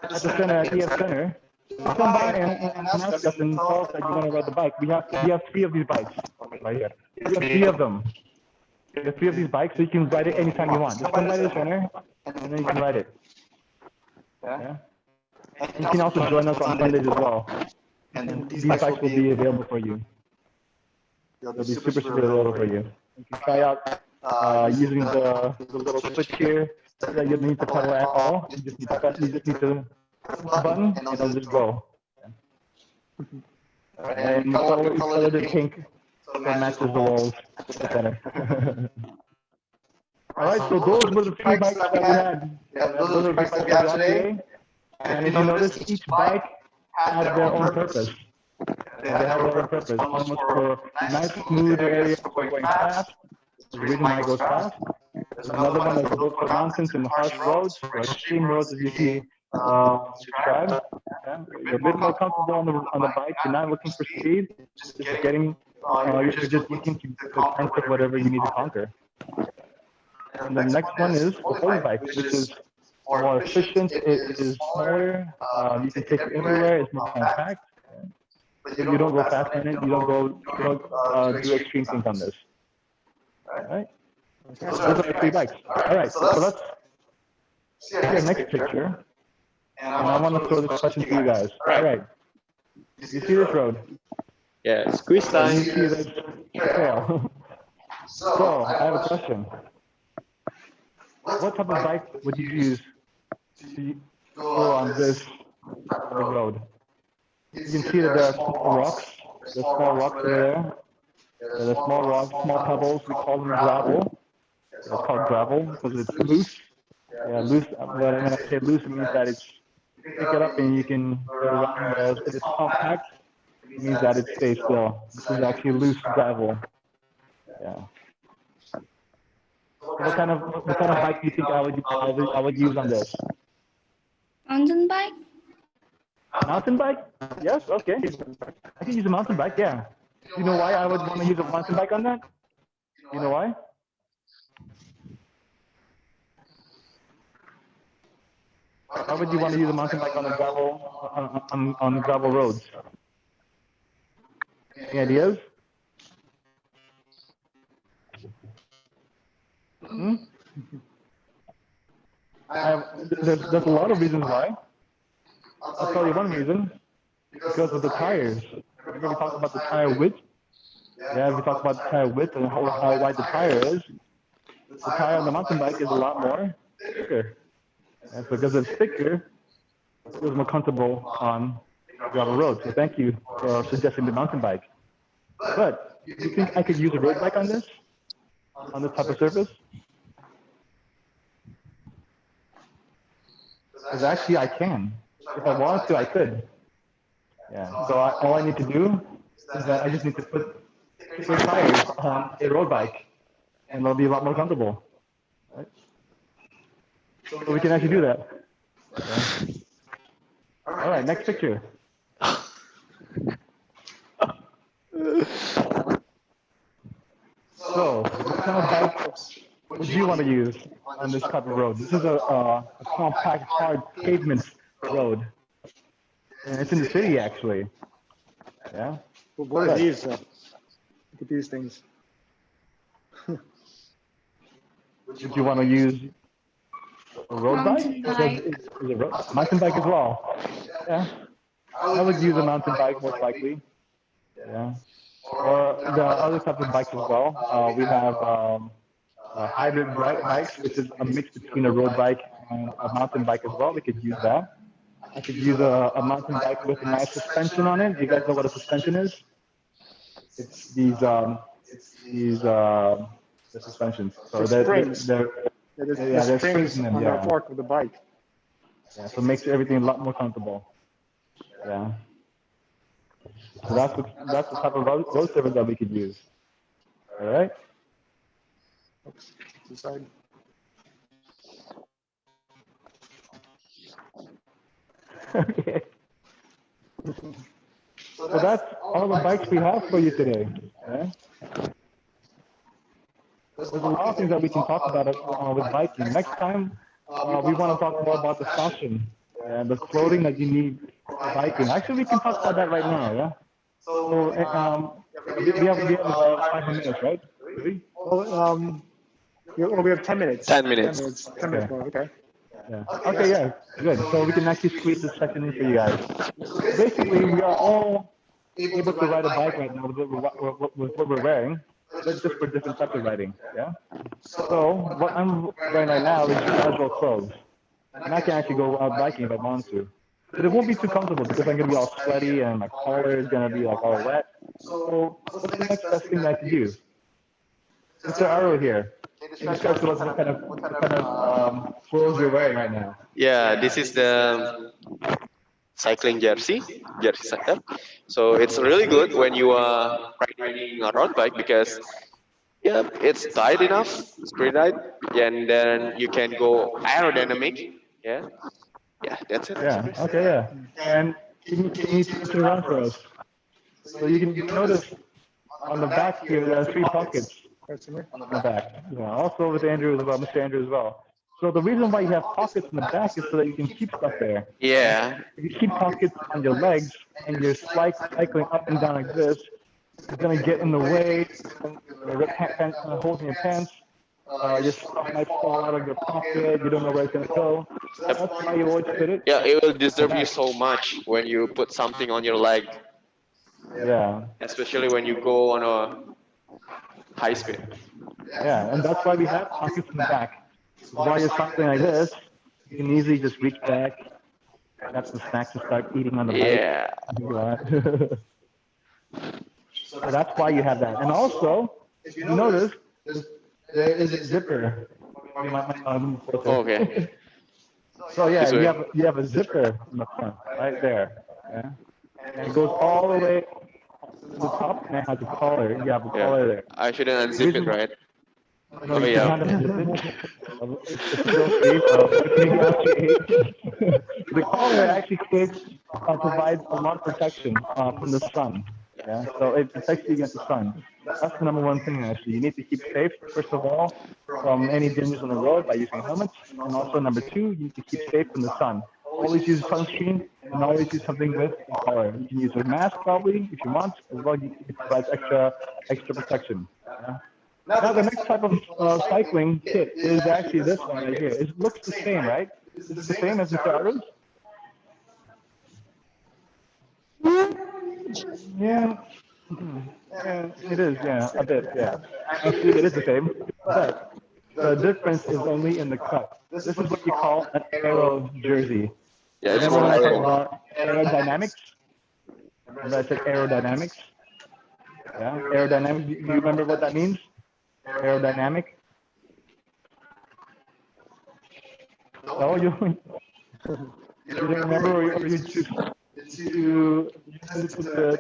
at the center, at EF Center, come by and ask us and tell us that you want to ride the bike. We have 3 of these bikes right here. We have 3 of them. We have 3 of these bikes, so you can ride it anytime you want. Just come by the center, and then you can ride it. Yeah. And you can also join us on Sundays as well. And these bikes will be available for you. They'll be super available for you. You can try out using the little switch here. So that you don't need to pedal at all. You just need to press the button and it'll just go. And color the pink so it matches the walls at the center. All right, so those were the three bikes that we had. Those are the bikes that we had today. And if you notice, each bike had their own purpose. They have their own purpose. One was for nice, smooth areas for going fast. The reason why it goes fast. There's another one that's built for mountains and harsh roads, for extreme roads, as you see described. Yeah. You're a bit more comfortable on the bike. You're not looking for speed. Just getting. You're just looking to conquer whatever you need to conquer. And the next one is the holy bike, which is more efficient. It is smaller. You can take it everywhere. It's more compact. But you don't go fast on it. You don't do extreme things on this. All right. So those are the three bikes. All right. So let's see our next picture. And I want to throw this question to you guys. All right. You see this road? Yeah, squeeze You time. see this trail. So I have a question. What type of bike would you use to go on this road? You can see that there are small rocks. There's small rocks over there. There's small rocks, small pebbles. We call them gravel. It's called gravel because it's loose. Yeah, loose. But when I say loose, it means that it's you pick it up and you can go around. Whereas if it's compact, it means that it stays still. This is actually loose gravel. Yeah. What kind of bike do you think I would use on this? Mountain bike? Mountain bike? Yes. Okay. I can use a mountain bike. Yeah. You know why I would want to use a mountain bike on that? You know why? Why would you want to use a mountain bike on the gravel on the gravel roads? Any ideas? Hmm? There's a lot of reasons why. I'll tell you one reason. Because of the tires. Remember we talked about the tire width? Yeah, we talked about the tire width and how wide the tire is. The tire on the mountain bike is a lot more thicker. And so because it's thicker, it feels more comfortable on gravel roads. So thank you for suggesting the mountain bike. But do you think I could use a road bike on this? On this type of surface? Because actually I can. If I wanted to, I could. Yeah. So all I need to do is that I just need to put thicker tires on a road bike, and it'll be a lot more comfortable. Right? So we can actually do that. Okay. All right, next picture. So, what kind of bike would you want to use on this type of road? This is a compact, hard pavement road. And it's in the city, actually. Yeah. Well, what are these? Look at these things. Would you want to use a road Mountain bike? bike. Is a mountain bike as well. Yeah. I would use a mountain bike most likely. Yeah. Or the other type of bikes as well. We have hybrid bikes, which is a mix between a road bike and a mountain bike as well. We could use that. I could use a mountain bike with a nice suspension on it. Do you guys know what a suspension is? It's these the suspensions. So Springs. there's springs in them. on the fork of the bike. Yeah, so it makes everything a lot more comfortable. Yeah. So that's the type of road surface that we could use. All right. Oops, inside. Okay. So that's all the bikes we have for you today. Okay? There's a lot of things that we can talk about with biking. Next time, we want to talk more about the fashion and the clothing that you need for biking. Actually, we can talk about that right now. Yeah. So we have 5 minutes, right? Really? Well, we have 10 minutes. 10 minutes. 10 minutes more, okay. Yeah. Okay, yeah, good. So we can actually squeeze this section in for you guys. Basically, we are all able to ride a bike right now with what we're wearing, but just for different types of riding, yeah? So what I'm wearing right now is casual clothes. And I can actually go out biking if I want to. But it won't be too comfortable because I'm going to be all sweaty and my collar is going to be like all wet. So what's the next best thing I can do? Mr. Aro here, describe to us what kind of clothes you're wearing right now. Yeah, this is the cycling jersey cycle. So it's really good when you are riding a road bike because yeah, it's tight enough, it's pretty tight, and then you can go aerodynamic. Yeah, yeah, that's it. Yeah. Okay. Yeah. And can you turn it around for us? So you can notice on the back here there are 3 pockets on the back. Yeah. Also with Andrew as well, Mr. Andrew as well. So the reason why you have pockets in the back is so that you can keep stuff there. Yeah, If you keep pockets on your legs and you're cycling up and down like this, it's gonna get in the way. Your pants, holes in your pants. Your stuff might fall out of your pocket. You don't know where it's gonna go. That's why you always put it. yeah, it will disturb you so much when you put something on your leg, Yeah. especially when you go on a high speed. Yeah, and that's why we have pockets in the back. While you're cycling like this, you can easily just reach back, grab some snacks and start eating on the bike. Yeah, So that's why you have that. And also, if you notice, there is a zipper. okay. So yeah, This way. you have a zipper in the front, right there. Yeah. And it goes all the way to the top, and it has a collar. You have a collar there. I shouldn't unzip it, right? No, Oh, you yeah. cannot unzip it. It's still safe. Maybe after age. The collar actually provides a lot of protection from the sun. Yeah, so it protects you against the sun. That's the number 1 thing actually. You need to keep safe, first of all, from any dangers on the road by using helmets. And also number 2, you need to keep safe from the sun. Always use sunscreen and always use something with a collar. You can use a mask probably if you want, as well. It provides extra protection. Yeah? Now the next type of cycling kit is actually this one right here. It looks the same, right? Is it the same as Mr. Arrows? Yeah. Yeah, it is, yeah, a bit, yeah. Actually, it is the same, but the difference is only in the cut. This is what you call an aero jersey. Yeah, it's Remember more when I talked aero. about aerodynamics? Remember I said aerodynamics? Yeah, aerodynamics. Do you remember what that means? Aerodynamic? No, you don't remember, or you choose to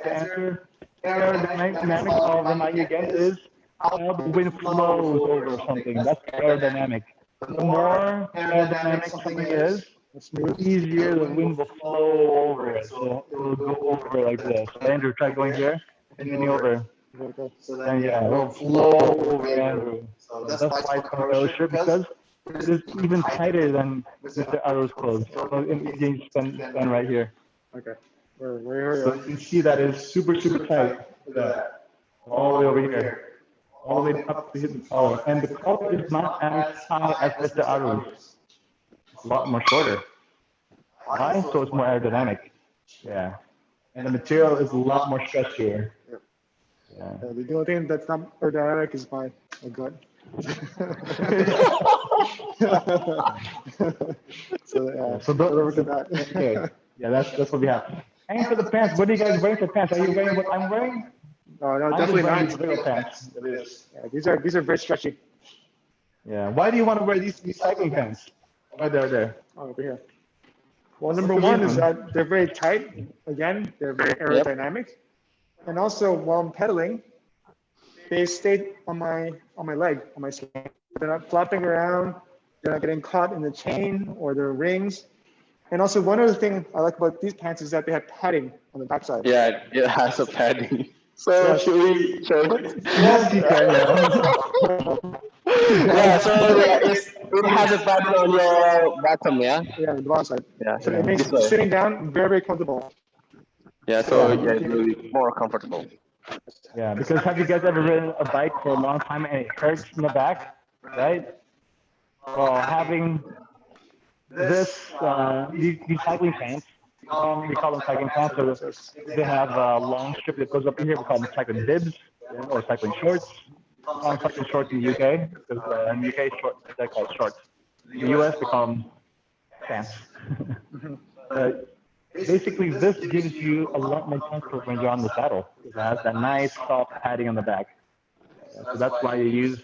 answer? Aerodynamic, I'll remind you again, is how the wind flows over something. That's aerodynamic. The more aerodynamic something is, the easier the wind will flow over it. So it will go over like this. Andrew, try going here and then over. And yeah, it will flow over Andrew. So that's why it's called aero shirt, because it is even tighter than Mr. Arrow's clothes. So you can stand right here. Okay. Where So you can see that it's super tight. Look at that. All the way over here. All the way up to hit the collar. And the collar is not as high as Mr. Arrow's. It's a lot more shorter. Why? So it's more aerodynamic. Yeah. And the material is a lot more stretchier. Yeah. The only thing that's not aerodynamic is my gut. So look at that. Okay. Yeah, that's what we have. And for the pants, what are you guys wearing for pants? Are you wearing what I'm wearing? No, I'm definitely wearing not. these little pants. Yeah, these are very stretchy. Yeah. Why do you want to wear these cycling pants? Right there. Oh, over here. Well, number 1 is that they're very tight. Again, they're very aerodynamic. And also, while I'm pedaling, they stay on my leg, on my skin. They're not flopping around. They're not getting caught in the chain or the rings. And also, one other thing I like about these pants is that they have padding on the backside. Yeah, it has a padding. So Yes. should we show it? Yes, you can. Yeah. Yeah, so it has a padding on your bottom, yeah? Yeah, the bottom side. Yeah, So it makes this way. sitting down very, very comfortable. Yeah, so yeah, it will be more comfortable. Yeah, because have you guys ever ridden a bike for a long time and it hurts in the back, right? Well, having these cycling pants, we call them cycling pants, so they have a long strip that goes up in here. We call them cycling bibs or cycling shorts. Cycling shorts in the UK, because in the UK, they're called shorts. In the US, we call them pants. Basically, this gives you a lot more comfort when you're on the saddle. It has that nice soft padding on the back. So that's why you use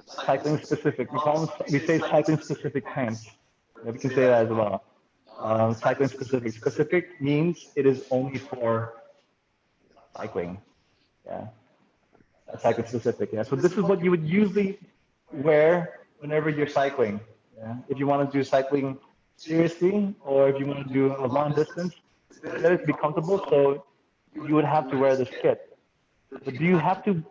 cycling specific. We say cycling specific pants. Yeah, we can say that as well. Cycling specific. Specific means it is only for cycling. Yeah. Cycling specific. Yeah. So this is what you would usually wear whenever you're cycling. Yeah. If you want to do cycling seriously, or if you want to do a long distance, let it be comfortable. So you would have to wear this kit. But do you have to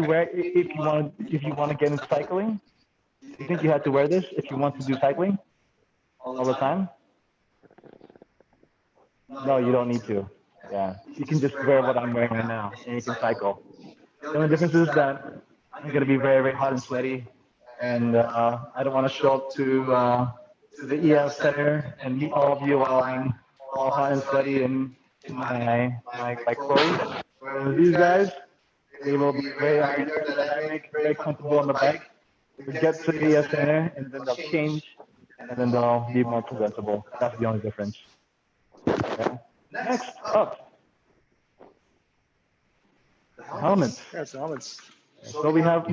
wear it if you want to get into cycling? Do you think you have to wear this if you want to do cycling all the time? No, you don't need to. Yeah, you can just wear what I'm wearing right now, and you can cycle. The only difference is that I'm gonna be very, very hot and sweaty, and I don't want to show up to the EL center and meet all of you while I'm all hot and sweaty in my clothes. Whereas these guys, they will be very aerodynamic, very comfortable on the bike. They'll get to the EL center, and then they'll change, and then they'll be more presentable. That's the only difference. Okay. Next up, helmets. Yes, helmets. So we have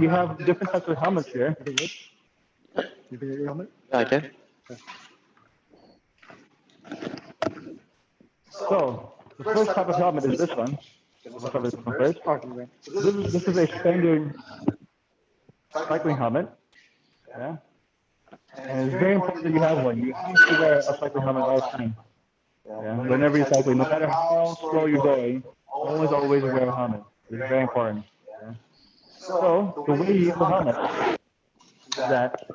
different types of helmets here. You can get your helmet? Okay. So the first type of helmet is this one. We'll cover this one first. Oh, you went. So this is a standard cycling helmet. Yeah. And it's very important that you have one. You have to wear a cycling helmet all the time. Yeah. Whenever you're cycling, no matter how slow you're going, always wear a helmet. It's very important. Yeah. So the way you use the helmet is that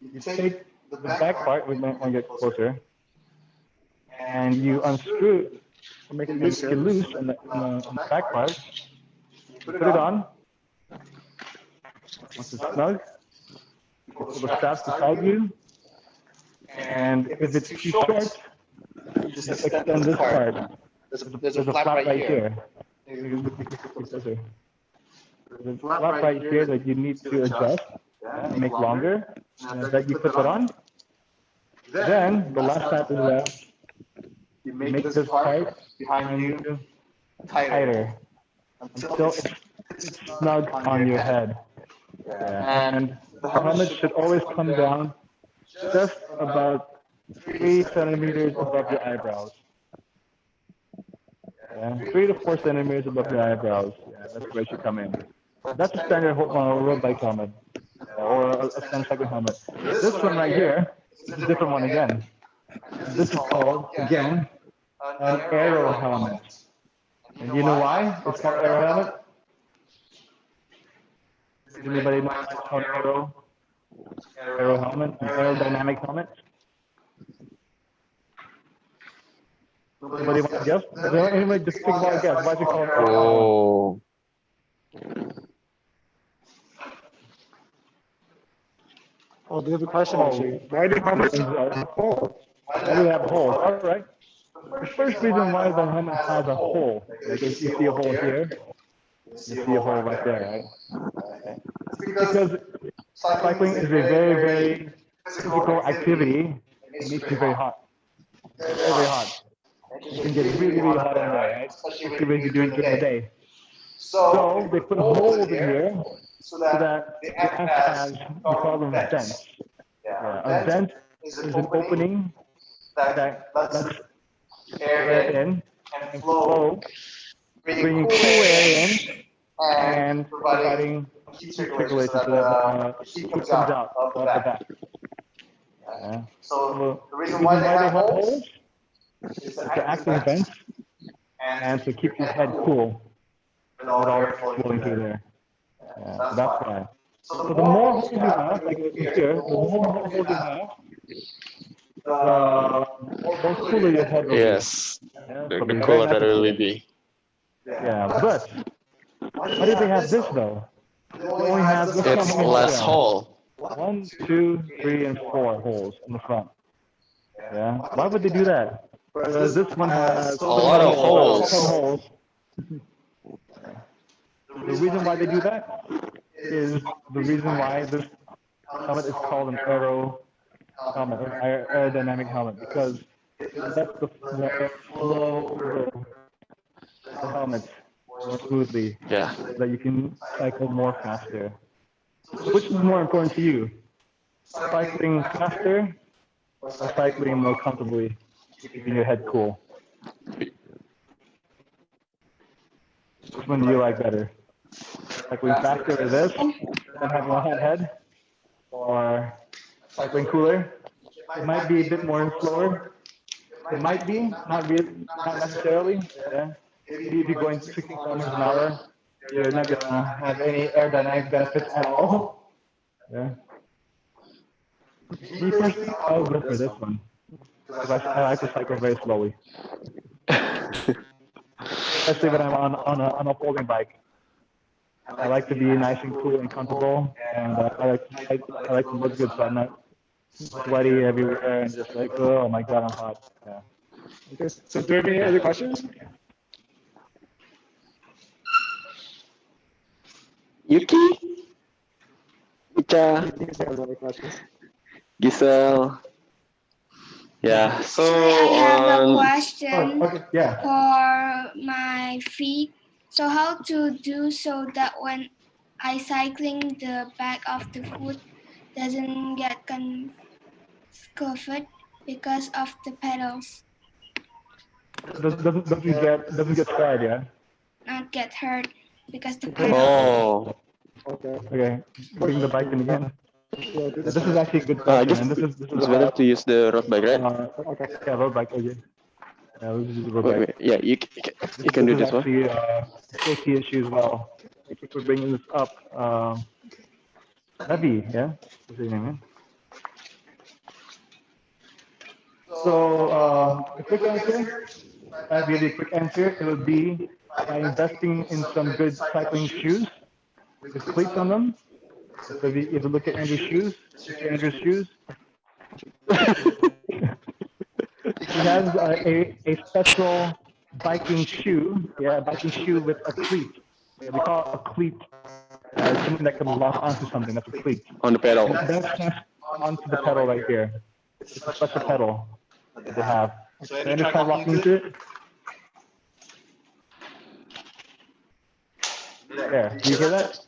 you take the back part, we might want to get closer, and you unscrew, make it loose on the back part. Put it on. Once it's snug, you pull the straps beside you, and if it's too short, you just extend this part. There's a flap right here. There's a flap right here that you need to adjust and make longer, and that you put it on. Then the last step is that you make this part behind you tighter until it's snug on your head. And the helmet should always come down just about 3 centimeters above your eyebrows. 3 to 4 centimeters above your eyebrows. Yeah, that's where it should come in. That's a standard road bike helmet, or a standard cycling helmet. This one right here is a different one again. This is called, again, an aero helmet. And you know why it's called aero helmet? Does anybody know what's called aero helmet? An aerodynamic helmet? Anybody want to guess? Anybody just think about a guess? Why is it called aero helmet? Oh. Oh, there's a question actually. Why do helmets have holes? Why do they have holes? All right. The first reason why the helmet has a hole, like if you see a hole here, you see a hole right there, right? Because cycling is a very, very physical activity. It makes you very hot. Very, very hot. You can get really, really hot in there, right? Especially when you're doing it during the day. So they put holes in here so that it acts as, we call them vents. A vent is an opening that lets air in and flow, bringing cool air in and providing heat circulation so that heat comes out of the back. So the reason why they have holes is to act as vents and to keep your head cool without all air flowing through there. So that's why. So the more holes you have, like here, the more holes you have, the more cooler your head will be. Yes. Yeah, The so be cooler very that it will be. Yeah, but why do they have this though? They only have this It's one less hole. hole. 1, 2, 3, and 4 holes in the front. Yeah. Why would they do that? Because this one has A lot of holes. The reason why they do that is the reason why this helmet is called an aero helmet, an aerodynamic helmet, because it lets the air flow over the helmet more smoothly, Yeah. so that you can cycle more faster. Which is more important to you? Cycling faster or cycling more comfortably, keeping your head cool? Which one do you like better? Cycling faster or this, than having a hot head? Or cycling cooler? It might be a bit more slower. It might be, not necessarily. Yeah. Maybe if you're going 60 kilometers an hour, you're not gonna have any aerodynamic benefits at all. Yeah. Me personally, I would go for this one. Because I like to cycle very slowly, especially when I'm on a folding bike. I like to be nice and cool and comfortable, and I like to look good, so I'm not sweaty everywhere and just like, oh my god, I'm hot. Yeah. Okay, so do we have any other questions? Yuki, Icha, I think I have other questions. Giselle. Yeah. So I have a on. question Okay, yeah. for my feet. So how to do so that when I cycling, the back of the foot doesn't get covered because of the pedals, Doesn't get fried, yeah. not get hurt because the pedals. Oh. Okay. Okay, bring the bike in again. Yeah, This is actually a good I question, guess and this is it's better to use the road bike, right? Okay. yeah, road bike. Okay. Yeah, let's use the road Wait, bike. wait. Yeah, you can do This this is one. actually a safety issue as well. If we're bringing this up, Nabi, yeah, what's his name, man? So the quick answer, a really quick answer, it would be by investing in some good cycling shoes with cleats on them. So if you look at Andrew's shoes, he has a special biking shoe, yeah, a biking shoe with a cleat. Yeah, we call it a cleat. It's something that can lock onto something. That's a cleat. On the pedal. That's onto the pedal right here. It's a special pedal that they have. So Andrew, try locking into it. There. Do you hear that?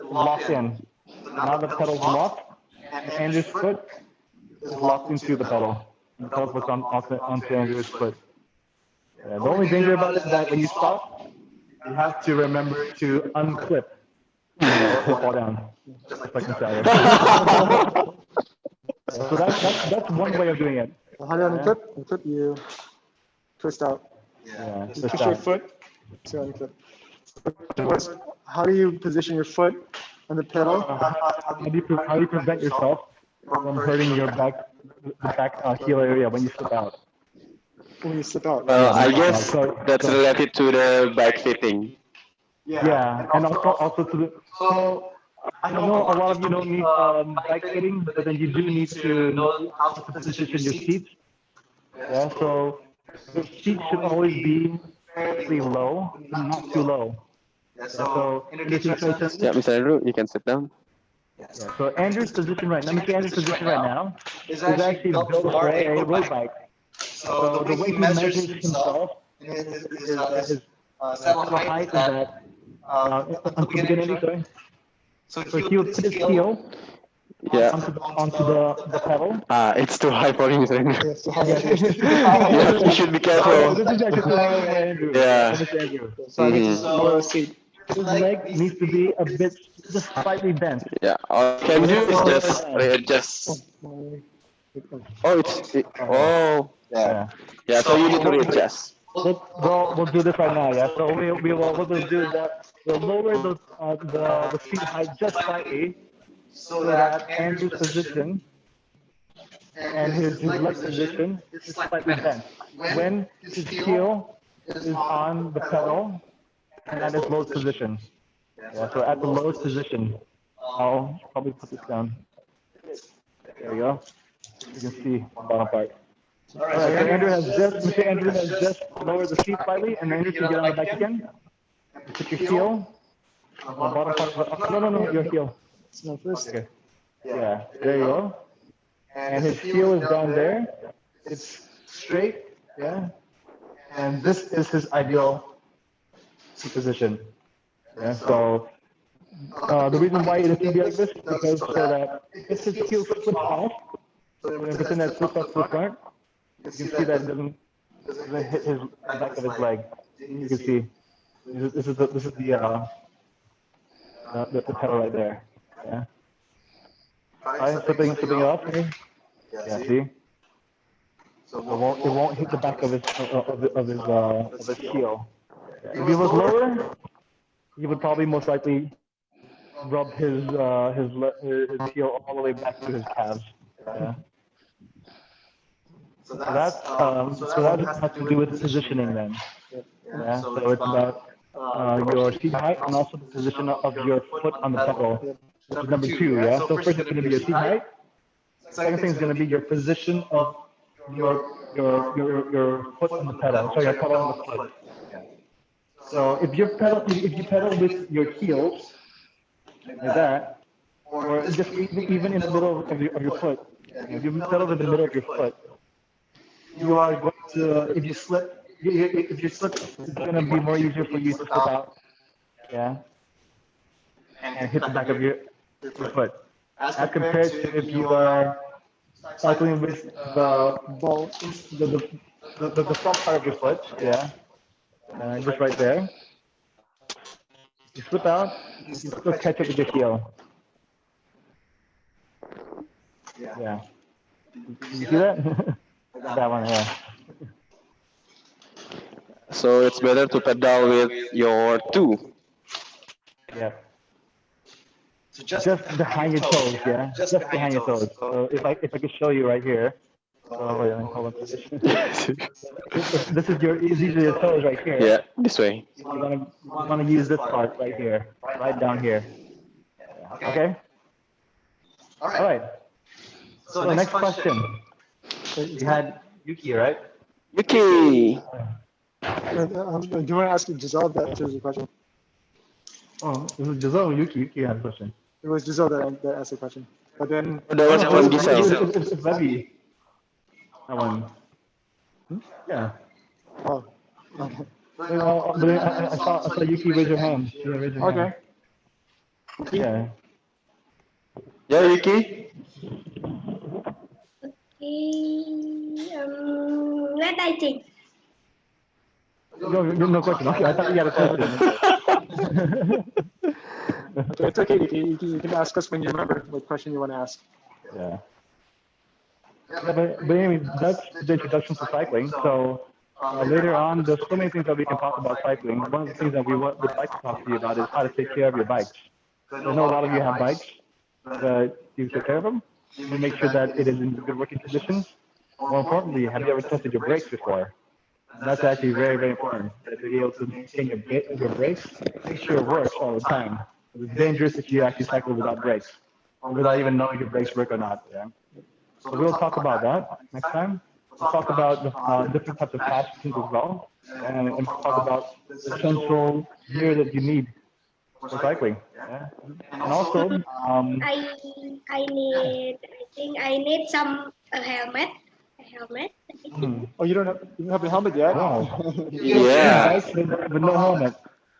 Locked in. Now the pedal's locked, and Andrew's foot is locked into the pedal. The pedal puts onto Andrew's foot. Yeah, the only danger about it is that when you stop, you have to remember to unclip or fall down, just like Natalia. So that's one way of doing it. How do you unclip? Unclip, you twist out. Yeah, You push your foot to unclip. How do you position your foot on the pedal? How do you prevent yourself from hurting your back, the back heel area when you slip out? When you slip out. Well, I guess that's related to the bike fitting. Yeah, and also to the. So I know a lot of you don't need bike fitting, but then you do need to know how to position your seats. Yeah, so the seat should always be fairly low, not too low. Yeah, so in this situation, Yeah, Mr. Andrew, you can sit down. yeah, so Andrew's position right now, Mr. Andrew's position right now is actually built for a road bike. So the way he measures himself is his saddle height is that onto the beginning, sorry. So he would put his heel Yeah. onto the pedal. It's too high for him, Mr. Andrew. Yes, so how Yeah, you should be careful. This is actually too high for Andrew. Yeah. For Mr. Andrew. So I need to lower the seat. His leg needs to be a bit, just slightly bent. Yeah, all you can do is just readjust. Oh, oh, Yeah. yeah, so you need to readjust. We'll do this right now, yeah. So what we'll do is that we'll lower the seat height just slightly, so that Andrew's position and his leg position is slightly bent. When his heel is on the pedal and at his lowest position. Yeah, so at the lowest position, I'll probably put this down. There you go. You can see the bottom part. All right, so Mr. Andrew has just lowered the seat slightly, and Andrew can get on the bike again. Put your heel on the bottom part of the, no, your heel. No, first. Okay. Yeah, there you go. And his heel is down there. It's straight, yeah. And this is his ideal seat position. Yeah, so The reason why it is to be like this is because so that if his heel slips off, so then pretend that slips off to the front, you can see that it doesn't hit his the back of his leg. You can see this is the pedal right there. Yeah. Try flipping it off here. Yeah. See. So it won't hit the back of his heel. If it was lower, he would probably most likely rub his heel all the way back to his calves. Yeah. So that has to do with positioning then. Yeah. So it's about your seat height and also the position of your foot on the pedal. Which is number 2. Yeah. So first it's going to be your seat height. Second thing is going to be your position of your foot on the pedal. So your pedal on the foot. So if you pedal with your heels like that, or just even in the middle of your foot, if you pedal in the middle of your foot, you are going to if you slip, it's going to be more easier for you to slip out, yeah, and hit the back of your foot, as compared to if you are cycling with the front part of your foot, yeah. Just right there. You slip out, you still catch up with your heel. Yeah. You see that? That one, yeah. So it's better to pedal with your 2. Yeah. So just behind your toes, yeah. Just behind your toes. So if I could show you right here. Oh, wait, hold on. This is these are your toes right here. Yeah, this way. You wanna use this part right here, right down here. Okay. All right. So next question. You had Yuki, right? Yuki. Do you want to ask Giselle that answers the question? Oh, it was Giselle or Yuki? Yuki had a question. It was Giselle that asked the question. But then That was from Giselle. It's Levy. That one. Yeah. oh, okay. But I saw Yuki raise her hand. Yeah, raise her hand. Okay. Yeah. Yeah, Yuki. Okay. Let I think. No question. Okay, I thought you had a question. It's okay. You can ask us when you remember what question you want to ask. Yeah. Yeah, but anyway, that's the introduction to cycling. So later on, there's so many things that we can talk about cycling. One of the things that we would like to talk to you about is how to take care of your bikes. I know a lot of you have bikes, but you take care of them. You make sure that it is in good working conditions. More importantly, have you ever tested your brakes before? That's actually very, very important. To be able to maintain your brakes, make sure it works all the time. It's dangerous if you actually cycle without brakes, or without even knowing your brakes work or not. Yeah. So we'll talk about that next time. We'll talk about different types of fasteners as well, and talk about the essential gear that you need for cycling. Yeah. And also, I think I need some a helmet. A helmet. Oh, you don't have a helmet yet? wow. Yeah. Bikes with no helmet.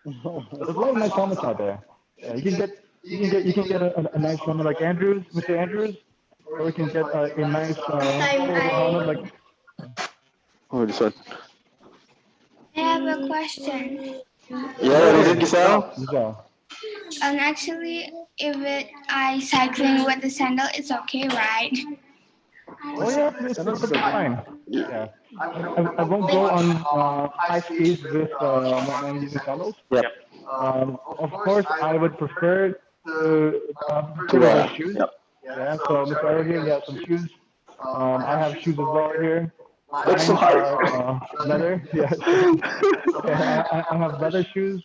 There's a lot of nice helmets out there. Yeah, you can get a nice helmet like Andrews, Mr. Andrews, or we can get a nice helmet like. Oh, this one. I have a question. Yeah, what is it, Giselle? Giselle. Actually, if I cycling with the sandal, it's okay, right? Oh yeah, it's fine. Yeah. I won't go on high speeds with when I'm using sandals. Yep. Of course, I would prefer to wear shoes. Yep. Yeah. So Mr. Arrow here, you have some shoes. I have shoes as well here. It's so hard. Leather. Yeah. I have leather shoes.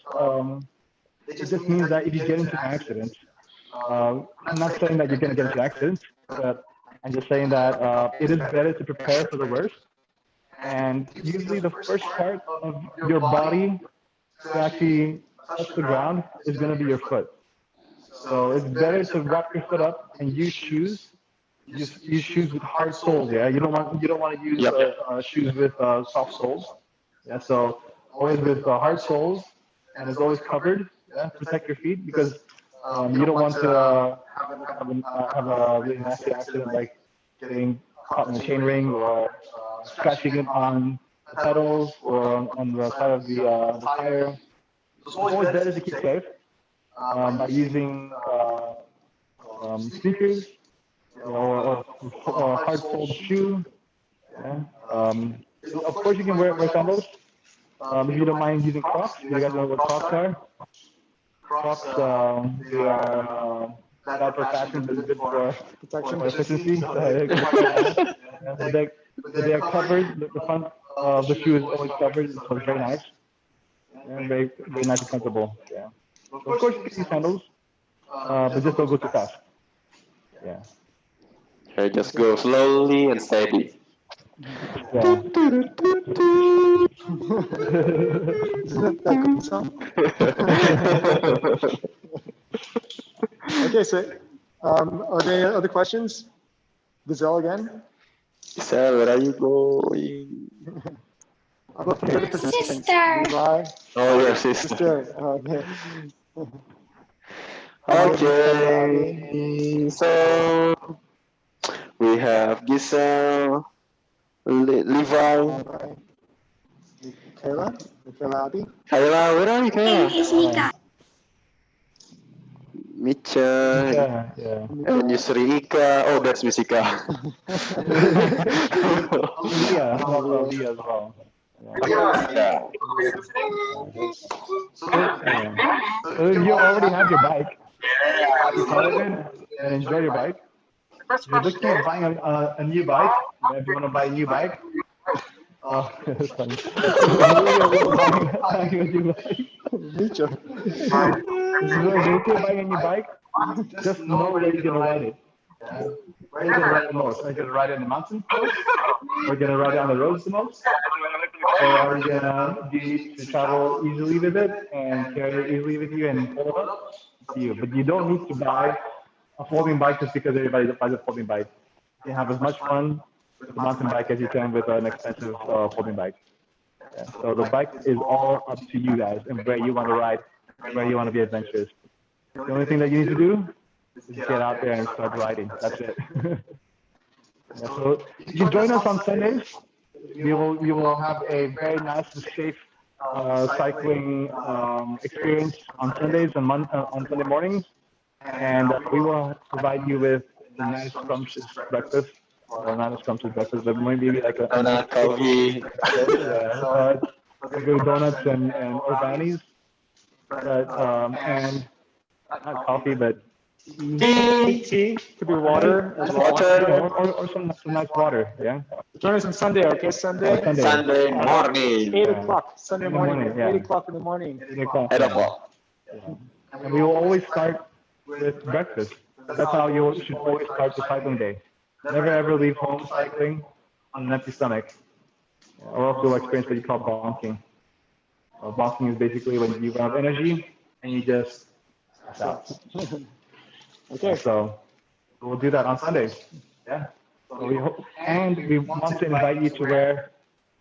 It just means that if you get into an accident, I'm not saying that you're going to get into an accident, but I'm just saying that it is better to prepare for the worst. And usually the first part of your body to actually touch the ground is going to be your foot. So it's better to wrap your foot up and use shoes. Use shoes with hard soles. Yeah, you don't want to use shoes with soft soles. Yeah, so always with hard soles, and it's always covered. Yeah, protect your feet because You don't want to have a really nasty accident like getting caught in a chain ring or scratching it on the pedals or on the side of the tire. It's always better to keep safe by using sneakers or a hard-soled shoe. Yeah. Of course, you can wear sandals. If you don't mind using Crocs, you guys know what Crocs are? Crocs, they are bad for fashion, but good for efficiency. Yeah, they are covered. The front of the shoe is always covered, so it's very nice. And very, very nice and comfortable. Yeah. Of course, you can use sandals, but just don't go too fast. Yeah. Okay, just go slowly and steady. Yeah. Isn't that good song? Okay, so are there any other questions? Gazelle again? Sir, where are you going? How about the other participants? Sister. Levi? Oh, your sister. Sister. Okay. Okay, so we have Giselle, Levi, Michaela? Michaela Abby? Kayla. Where are you, Name Kayla? is Mika. Micha, Yeah. and Yusri Ika. Oh, that's Misika. Leah, Leah as well. Yeah. So if you already have your bike, you play with it and enjoy your bike. If you're looking at buying a new bike, if you want to buy a new bike, that's funny. Buying a new bike. Micha. If you're looking at buying a new bike, just know where you're going to ride it. Where are you going to ride the most? Are you going to ride it in the mountains most? Are you going to ride it on the roads the most? Or are you going to need to travel easily with it and carry it easily with you and pull it up? It's you. But you don't need to buy a folding bike just because everybody buys a folding bike. You can have as much fun with a mountain bike as you can with an expensive folding bike. Yeah. So the bike is all up to you guys and where you want to ride, where you want to be adventurous. The only thing that you need to do is get out there and start riding. That's it. Yeah, so you can join us on Sundays. You will have a very nice and safe cycling experience on Sundays and on Sunday mornings, and we will provide you with a nice scrumptious breakfast, or not a scrumptious breakfast, but maybe like a nice coffee. Good donuts and or brownies, and not coffee, but Tea. Could be water. as well. or some nice water. Yeah. Join us on Sunday, okay? Sunday. Sunday morning. 8 o'clock. Sunday morning. Yeah. 8 o'clock in the morning. 8 o'clock. 8 o'clock. And we will always start with breakfast. That's how you should always start the cycling day. Never ever leave home cycling on an empty stomach, or else you'll experience what you call bonking. Bonking is basically when you run out of energy and you just pass out. Okay. So we'll do that on Sundays. Yeah. So we hope, and we want to invite you to wear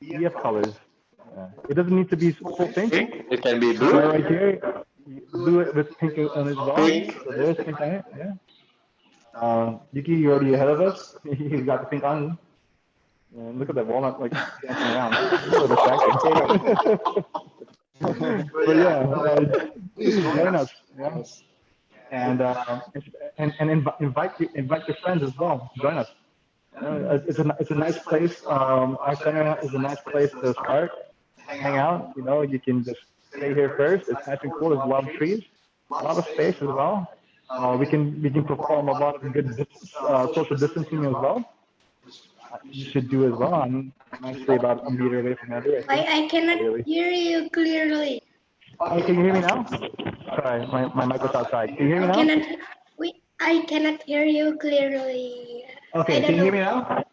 EF colors. It doesn't need to be full pink. It can be So blue. right here, blue with pink on it as well. Pink. So there's pink on it. Yeah. Yuki, you're already ahead of us. You got the pink on. And look at that walnut like dancing around. So distracting. But yeah, join us. Yeah. And invite your friends as well. Join us. It's a nice place. Our center is a nice place to start, hang out. You can just stay here first. It's nice and cool. There's a lot of trees, a lot of space as well. We can perform a lot of good social distancing as well. You should do as well. I'm actually about a meter away from Andrew. I cannot hear you clearly. Oh, can you hear me now? Sorry, my mic was outside. Can you hear me now? I cannot hear you clearly. Okay, can you hear me now?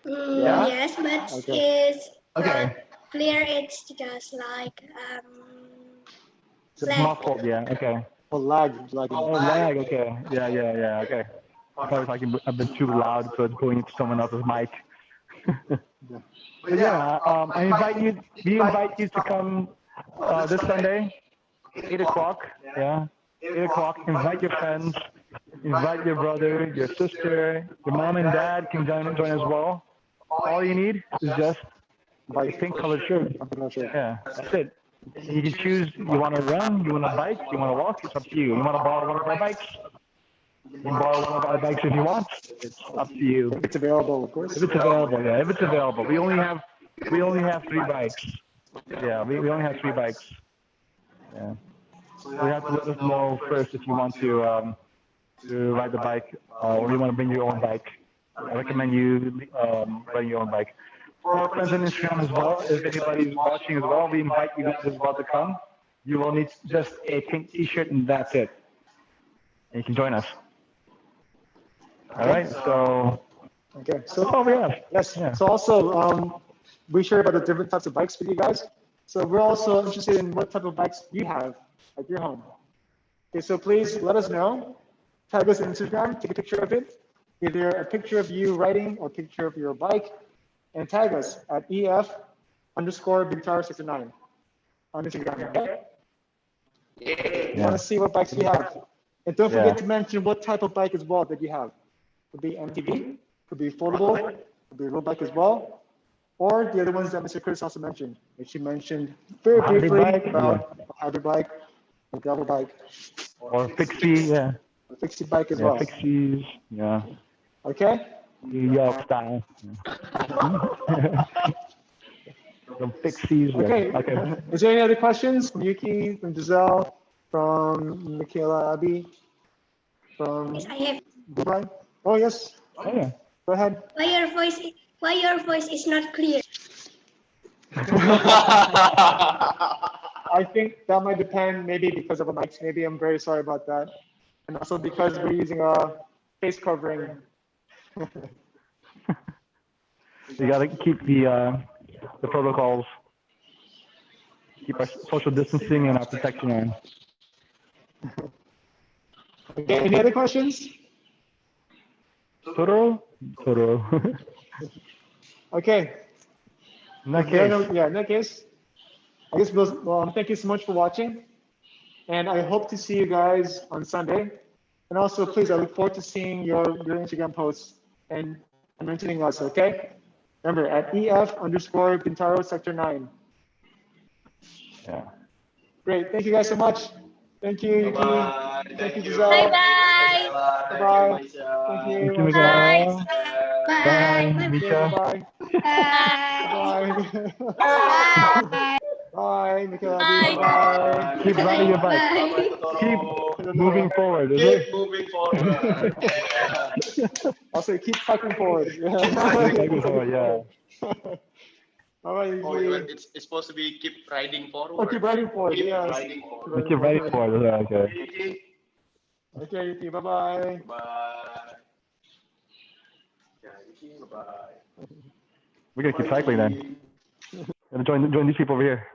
Yeah? Yes, but Okay. it's not clear. It's just like It's muffled, yeah, okay. Oh, lag. Oh, lag, okay. Yeah, okay. I thought it was I've been too loud, so it's going into someone else's mic. But yeah, we invite you to come this Sunday. 8 o'clock, yeah, 8 o'clock, invite your friends, invite your brother, your sister, your mom and dad can join as well. All you need is just a pink colored shirt. I'm not sure. Yeah, that's it. You can choose, you want to run, you want to bike, you want to walk, it's up to you. You want to borrow one of our bikes? You can borrow one of our bikes if you want. It's up to you. If it's available, of course. If it's available, yeah, if it's available. We only have 3 bikes. Yeah, we only have 3 bikes. Yeah. So you have to let us know first if you want to ride the bike or you want to bring your own bike. I recommend you bring your own bike. For our friends on Instagram as well, if anybody's watching as well, we invite you guys as well to come. You will need just a pink t-shirt and that's it. And you can join us. All right, so Okay, that's so all we have. yes, Yeah. so also we share about the different types of bikes with you guys. So we're also interested in what type of bikes you have at your home. Okay, so please let us know. Tag us on Instagram, take a picture of it, either a picture of you riding or a picture of your bike, and tag us at EF_Bintaro69 on Instagram. Okay? We want to see what bikes you have. And don't forget to mention what type of bike as well that you have. Could be MTB, could be foldable, could be a road bike as well, or the other ones that Mr. Chris also mentioned. Which he mentioned very Hybrid briefly bike, about a hybrid bike, a gravel bike, Or fixie, yeah. a fixie bike as Yeah, well. fixies, yeah. Okay? New York style. Some fixies. Yeah. Okay. Okay. Is there any other questions from Yuki, from Giselle, from Michaela Abby, from Yes, I have. Brian? Oh, yes. Oh, yeah. Go ahead. Why your voice is not clear? I think that might depend maybe because of a mic. Maybe I'm very sorry about that. And also because we're using a face covering. You gotta keep the protocols. Keep our social distancing and our protection on. Okay, any other questions? Toro? Okay. In that Yeah, case, in that case, I guess thank you so much for watching. And I hope to see you guys on Sunday. And also, please, I look forward to seeing your Instagram posts and mentioning us, okay? Remember, at EF_Bintaro Sector 9. yeah. Great. Thank you guys so much. Thank you, Yuki. Thank you, Giselle. Bye bye. Bye-bye. Thank you. Thank you, Bye. Miguel. Bye. Bye, Okay, Misha. bye. Bye. Bye. Bye. Bye, Michaela. Bye. Bye. Keep riding your bike. Keep moving forward, okay? moving forward. Also, keep cycling forward. Cycling forward, yeah. All right, Oh, Yuki. it's supposed to be keep riding forward. Oh, keep riding forward. Keep Yes. riding forward. Keep riding forward, okay. Okay, Yuki. Bye-bye. Bye. Bye. We're gonna keep cycling then. Gonna join these people over here.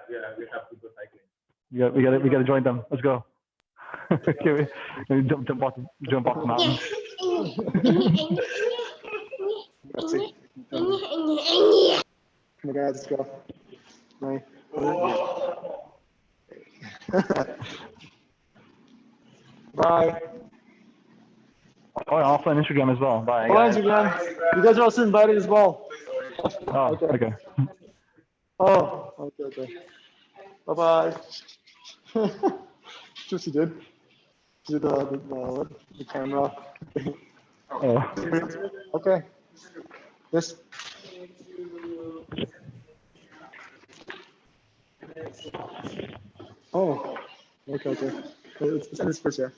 Yeah, we have to go cycling. We gotta join them. Let's go. Okay, we jump off the mountain. Let's see. Come on, guys. Let's go. Bye. Bye. Oh, and also on Instagram as well. Bye. Bye, Guys. Instagram. You guys are also invited as well. Oh, okay. Oh, okay. Bye-bye. Just you did. Do the camera. Oh. Okay. Yes. Oh. Okay. It's this first, yeah.